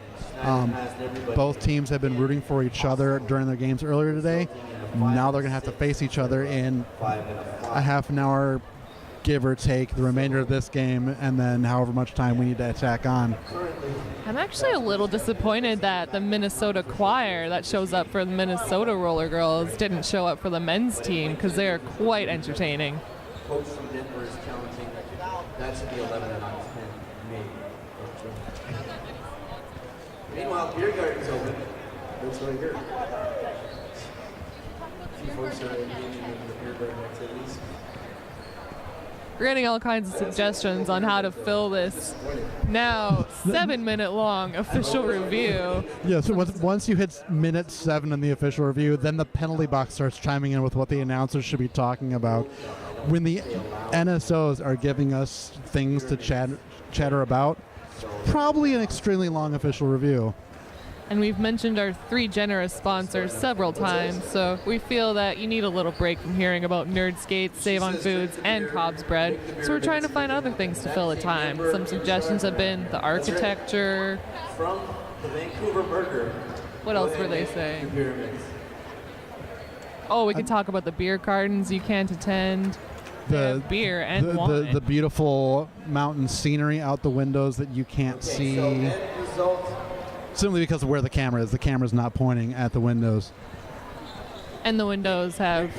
Both teams have been rooting for each other during their games earlier today. Now they're going to have to face each other in a half an hour, give or take, the remainder of this game, and then however much time we need to attack on. I'm actually a little disappointed that the Minnesota choir that shows up for the Minnesota Roller Girls didn't show up for the men's team, because they're quite entertaining. Coach from Denver is challenging that should be 11 and not 10, maybe. Meanwhile, beer garden's open. That's right here. A few folks are engaging in the beer garden activities. We're getting all kinds of suggestions on how to fill this now 7-minute long official review. Yeah, so once you hit minute 7 in the official review, then the penalty box starts chiming in with what the announcers should be talking about. When the NSOs are giving us things to chatter about, it's probably an extremely long official review. And we've mentioned our 3 generous sponsors several times, so we feel that you need a little break from hearing about Nerd Skates, Save on Foods, and Cobb's Bread. So we're trying to find other things to fill the time. Some suggestions have been the architecture. From the Vancouver Burger. What else were they saying? Oh, we can talk about the beer gardens you can't attend. They have beer and wine. The beautiful mountain scenery out the windows that you can't see. So end result. Simply because of where the camera is. The camera's not pointing at the windows. And the windows have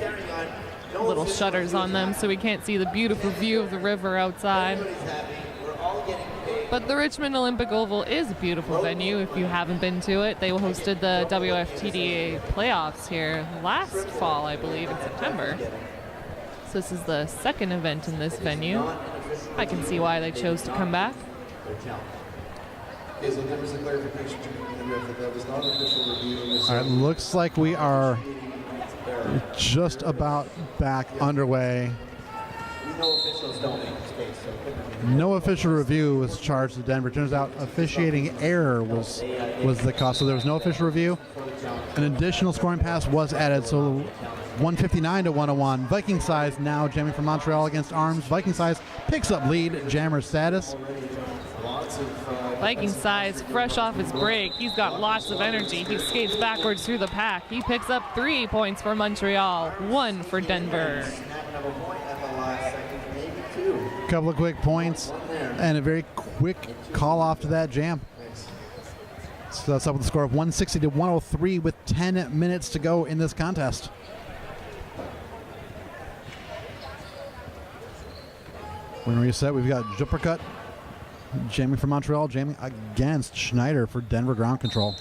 little shutters on them, so we can't see the beautiful view of the river outside. But the Richmond Olympic Oval is a beautiful venue if you haven't been to it. They hosted the WFTDA playoffs here last fall, I believe, in September. So this is the second event in this venue. I can see why they chose to come back. Okay, so there was a clarification to the ref that was not an official review. All right, looks like we are just about back underway. We know officials don't make mistakes, so it couldn't be. No official review was charged to Denver. Turns out officiating error was the cause, so there was no official review. An additional scoring pass was added, so 159 to 101. Viking Size now jamming from Montreal against Arms. Viking Size picks up lead jammer status. Viking Size, fresh off his break. He's got lots of energy. He skates backwards through the pack. He picks up 3 points for Montreal, 1 for Denver. Couple of quick points and a very quick call off to that jam. So that's up with the score of 160 to 103 with 10 minutes to go in this contest. When we reset, we've got Juppercut jamming for Montreal, jamming against Schneider for Denver ground control.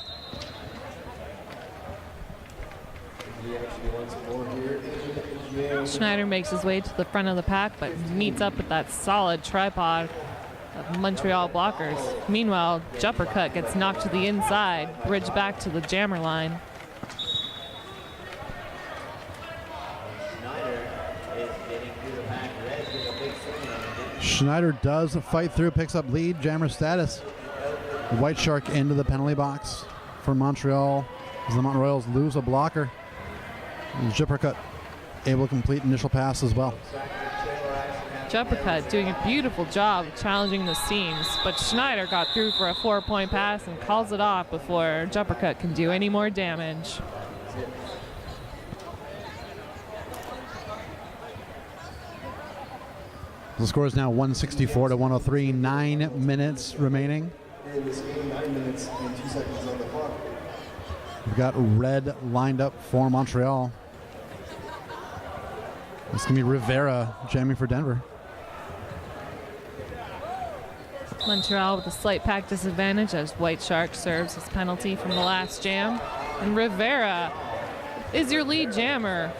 Schneider makes his way to the front of the pack, but meets up with that solid tripod of Montreal blockers. Meanwhile, Juppercut gets knocked to the inside, bridge back to the jammer line. Schneider does fight through, picks up lead, jammer status. White Shark into the penalty box for Montreal as the Mountain Royals lose a blocker. Juppercut able to complete initial pass as well. Juppercut doing a beautiful job of challenging the seams, but Schneider got through for a 4-point pass and calls it off before Juppercut can do any more damage. The score is now 164 to 103, 9 minutes remaining. In this game, 9 minutes and 2 seconds on the clock. We've got red lined up for Montreal. It's going to be Rivera jamming for Denver. Montreal with a slight pack disadvantage as White Shark serves his penalty from the last jam. And Rivera is your lead jammer,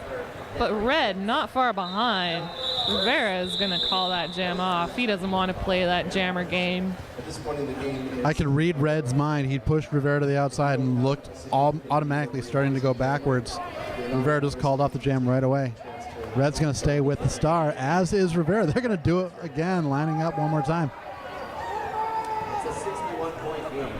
but red not far behind. Rivera is going to call that jam off. He doesn't want to play that jammer game. At this point in the game, I could read Red's mind. He pushed Rivera to the outside and looked automatically starting to go backwards. Rivera just called off the jam right away. Red's going to stay with the star, as is Rivera. They're going to do it again, lining up one more time. It's a 61-point game.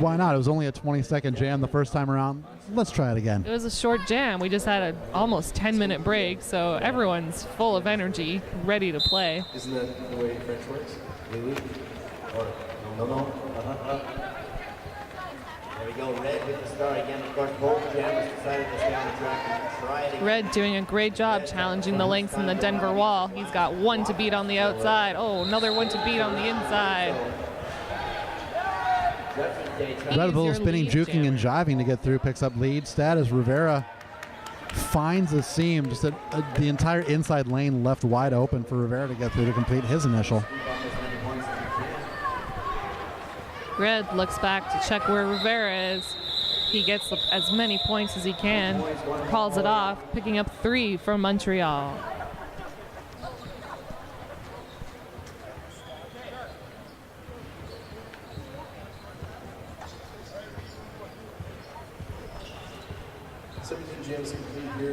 Why not? It was only a 20-second jam the first time around. Let's try it again. It was a short jam. We just had an almost 10-minute break, so everyone's full of energy, ready to play. isn't that the way French works? Really? Or no? There we go, Red with the star again. Of course, both jammers decided to stay on the track and try it again. Red doing a great job challenging the lengths in the Denver wall. He's got one to beat on the outside. Oh, another one to beat on the inside. Red Bull your spinning, lead juking, and jammer. jiving to get through, picks up lead status. Rivera finds a seam, just the entire inside lane left wide open for Rivera to get through to complete his initial. Red looks back to check where Rivera is. He gets as many points as he can, calls it off, picking up 3 from Montreal.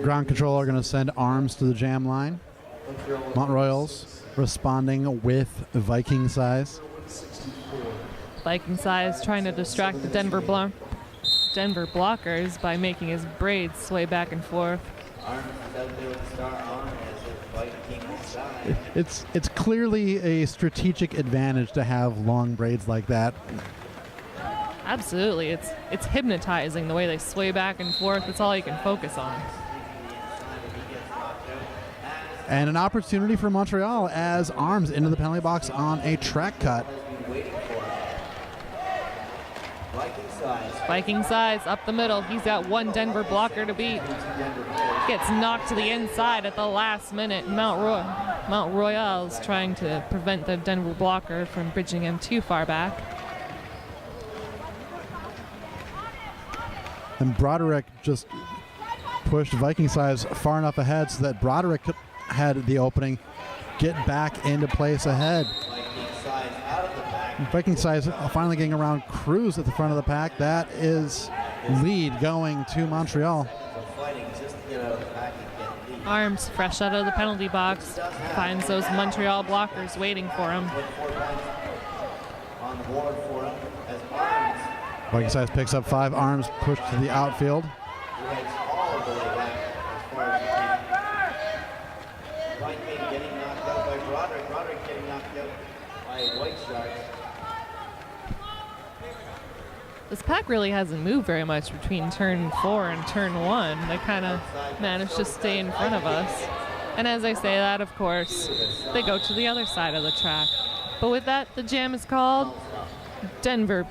Ground control are going to send arms to the jam line. Mont Royals responding with Viking size. Viking size trying to distract the Denver blockers by making his braids sway back and forth. It's clearly a strategic advantage to have long braids like that. Absolutely, it's hypnotizing the way they sway back and forth. That's all you can focus on. And an opportunity for Montreal as arms into the penalty box on a track cut. Viking size up the middle. He's got one Denver blocker to beat. Gets knocked to the inside at the last minute. Mount Royal's trying to prevent the Denver blocker from bridging him too far back. And Broderick just pushed Viking size far enough ahead so that Broderick had the opening get back into place ahead. Viking size finally getting around Cruz at the front of the pack. That is lead going to Montreal. Arms fresh out of the penalty box. Finds those Montreal blockers waiting for him. Viking size picks up 5 arms, pushed to the outfield. This pack really hasn't moved very much between turn 4 and turn 1. They kind of managed to stay in front of us. And as I say that, of course, they go to the other side of the track. But with that, the jam is called. Denver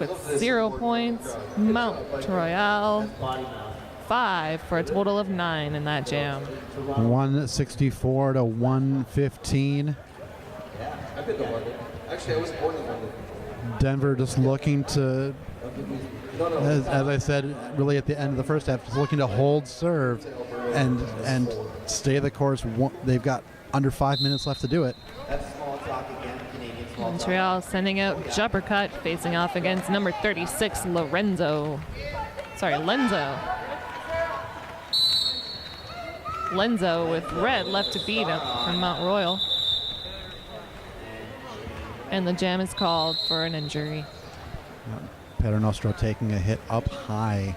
with 0 points. Montreal 5 for a total of 9 in that jam. 164 to 115. I've been to London. Actually, I was born in London. Denver just looking to, No, no. as I said, really at the end of the first half, just looking to hold serve and stay the course. They've got under 5 minutes left to do it. That's small talk again, Canadian small talk. Montreal sending out Juppercut, facing off against number 36, Lenzo. Lenzo with red left to beat up from Mount Royal. And the jam is called for an injury. Paternostro taking a hit up high.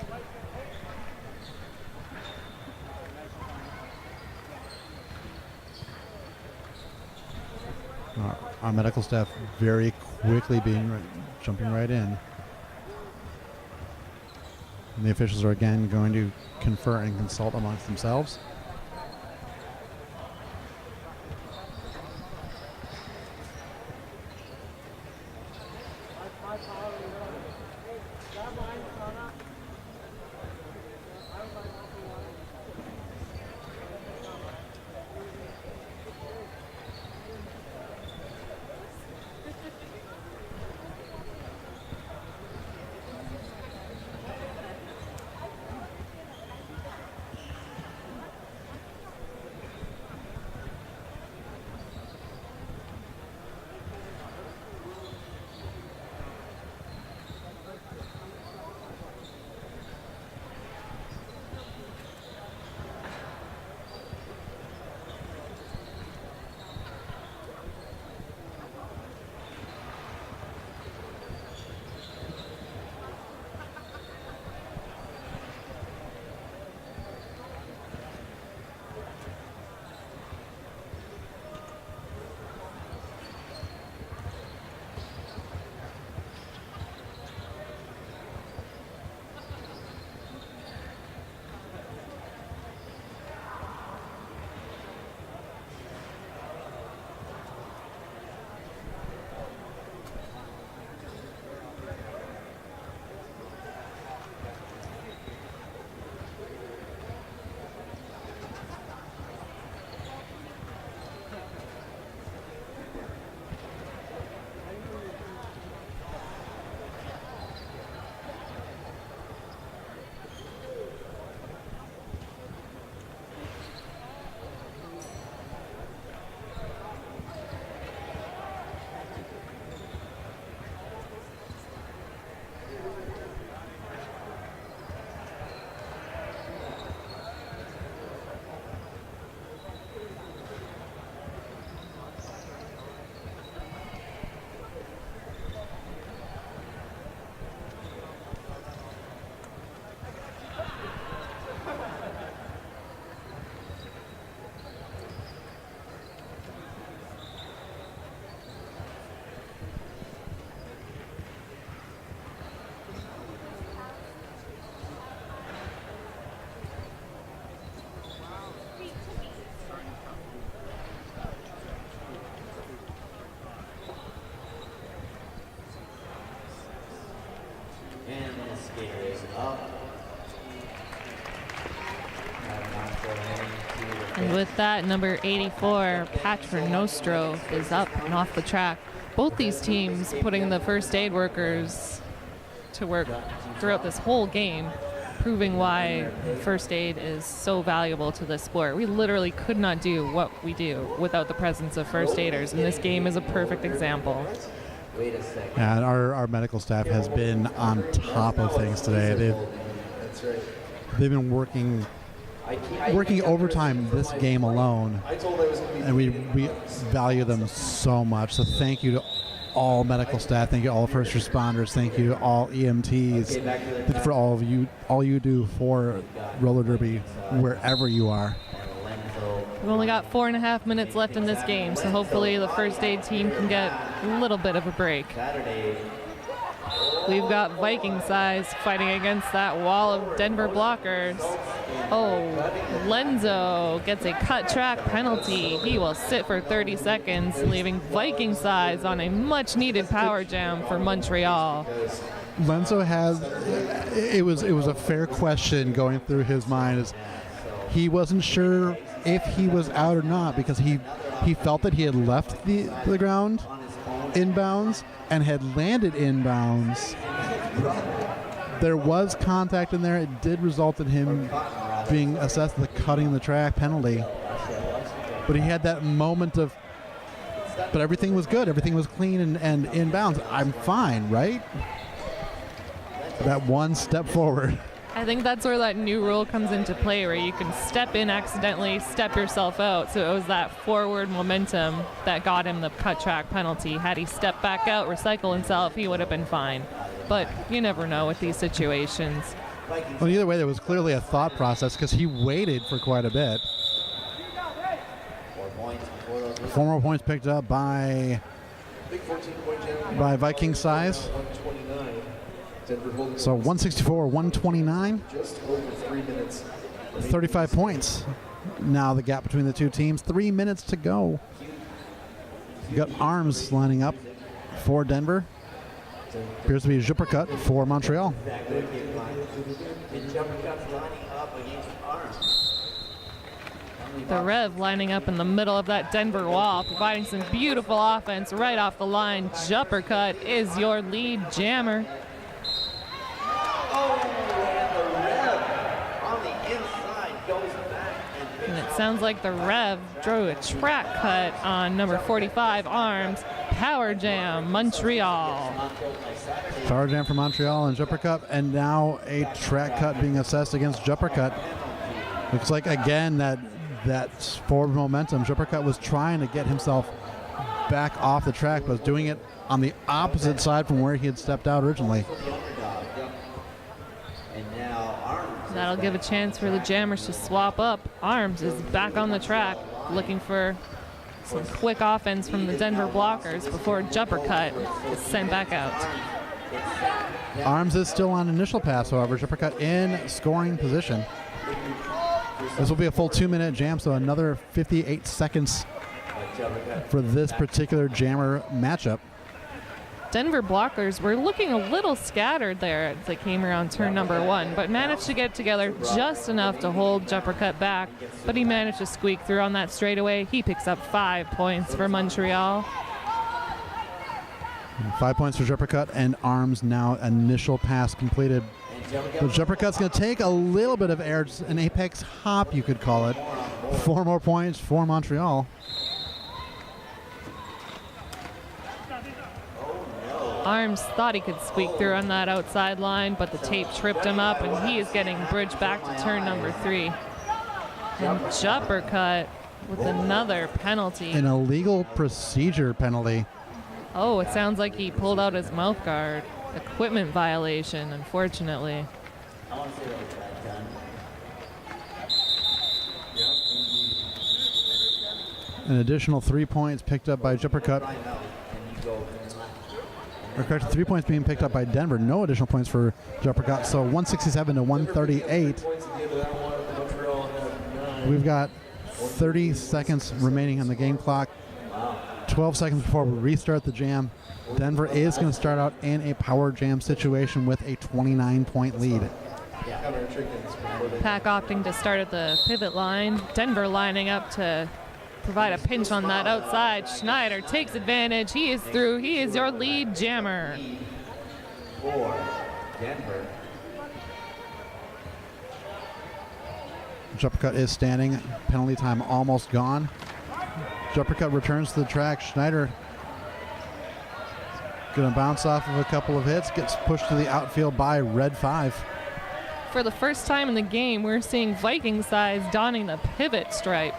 Our medical staff very quickly jumping right in. And the officials are again going to confer and consult amongst themselves. And the skater is up. And with that, number 84, Paternostro, is up and off the track. Both these teams putting the first aid workers to work throughout this whole game, proving why first aid is so valuable to this sport. We literally could not do what we do without the presence of first aiders, and this game is a perfect example. Wait a second. And our medical staff has been on top of things today. They've been working overtime this game alone, and we value them so much. So thank you to all medical staff, thank you to all first responders, thank you to all EMTs for all you do for roller derby wherever you are. We've only got 4.5 minutes left in this game, so hopefully the first aid team can get a little bit of a break. We've got Viking size fighting against that wall of Denver blockers. Oh, Lenzo gets a cut track penalty. He will sit for 30 seconds, leaving Viking size on a much needed power jam for Montreal. Lenzo has, it was a fair question going through his mind, as he wasn't sure if he was out or not, because he he felt that he had left the ground inbounds and had landed inbounds. There was contact in there. It did result in him being assessed the cutting the track penalty. But he had that moment of, but everything was good. Everything was clean and inbounds. I'm fine, right? That one step forward. I think that's where that new rule comes into play, where you can step in accidentally, step yourself out. So it was that forward momentum that got him the cut track penalty. Had he stepped back out, recycle himself, he would have been fine. But you never know with these situations. Well, either way, there was clearly a thought process because he waited for quite a bit. 4 more points picked up by Viking size. So 164, 129. Just over 3 minutes. 35 points. Now the gap between the two teams. 3 minutes to go. You got Arms lining up for Denver. Appears to be Juppercut for Montreal. The Rev lining up in the middle of that Denver wall, providing some beautiful offense right off the line. Juppercut is your lead jammer. And it sounds like the Rev drew a track cut on number 45, Arms. Power Jam, Montreal. Power Jam for Montreal and Juppercut, and now a track cut being assessed against Juppercut. Looks like, again, that forward momentum. Juppercut was trying to get himself back off the track, but was doing it on the opposite side from where he had stepped out originally. That'll give a chance for the jammers to swap up. Arms is back on the track, looking for some quick offense from the Denver blockers before Juppercut is sent back out. Arms is still on initial pass, however. Juppercut in scoring position. This will be a full 2-minute jam, so another 58 seconds for this particular jammer matchup. Denver blockers were looking a little scattered there as they came around turn number 1, but managed to get together just enough to hold Juppercut back. But he managed to squeak through on that straightaway. He picks up 5 points for Montreal. 5 points for Juppercut, and Arms now initial pass completed. But Juppercut's going to take a little bit of air, an apex hop, you could call it. 4 more points for Montreal. Arms thought he could squeak through on that outside line, but the tape tripped him up, and he is getting bridged back to turn number 3. And Juppercut with another penalty. An illegal procedure penalty. Oh, it sounds like he pulled out his mouth guard. Equipment violation, unfortunately. An additional 3 points picked up by Juppercut. Or correct, 3 points being picked up by Denver. No additional points for Juppercut. So 167 to 138. We've got 30 seconds remaining on the game clock. 12 seconds before we restart the jam. Denver is going to start out in a power jam situation with a 29-point lead. Pack opting to start at the pivot line. Denver lining up to provide a pinch on that outside. Schneider takes advantage. He is through. He is your lead jammer. For Denver. Juppercut is standing. Penalty time almost gone. Juppercut returns to the track. Schneider going to bounce off of a couple of hits. Gets pushed to the outfield by Red 5. For the first time in the game, we're seeing Viking size donning the pivot stripe.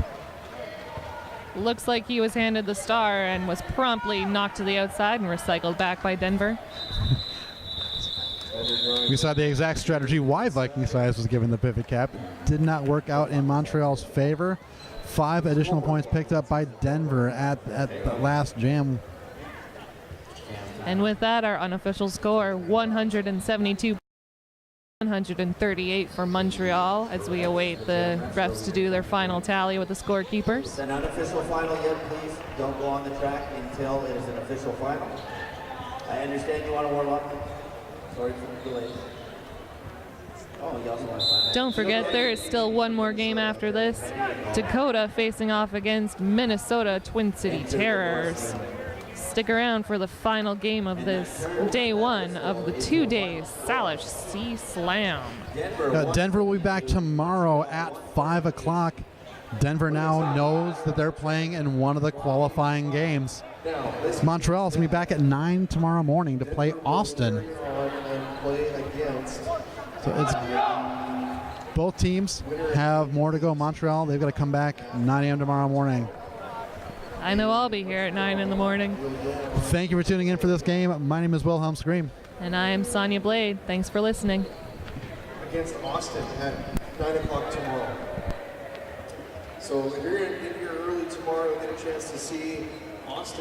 Looks like he was handed the star and was promptly knocked to the outside and recycled back by Denver. We saw the exact strategy why Viking size was given the pivot cap. Did not work out in Montreal's favor. 5 additional points picked up by Denver at the last jam. And with that, our unofficial score, 172. 138 for Montreal as we await the refs to do their final tally with the scorekeepers. It's an unofficial final yet, please. Don't go on the track until it is an official final. I understand you want to warm up. Sorry for the delay. Oh, you also want to find that. Don't forget, there is still one more game after this. Dakota facing off against Minnesota Twin City Terrors. Stick around for the final game of this day one of the 2 days Salish Sea Slam. Denver will be back tomorrow at 5 o'clock. Denver now knows that they're playing in one of the qualifying games. Montreal is going to be back at 9 tomorrow morning to play Austin. And play against. So it's both teams have more to go. Montreal, they've got to come back 9 a.m. tomorrow morning. I know I'll be here at 9 in the morning. Thank you for tuning in for this game. My name is Wilhelm Scream. And I am Sonia Blade. Thanks for listening. Against Austin at 9 o'clock tomorrow. So if you're going to get here early tomorrow, get a chance to see Austin.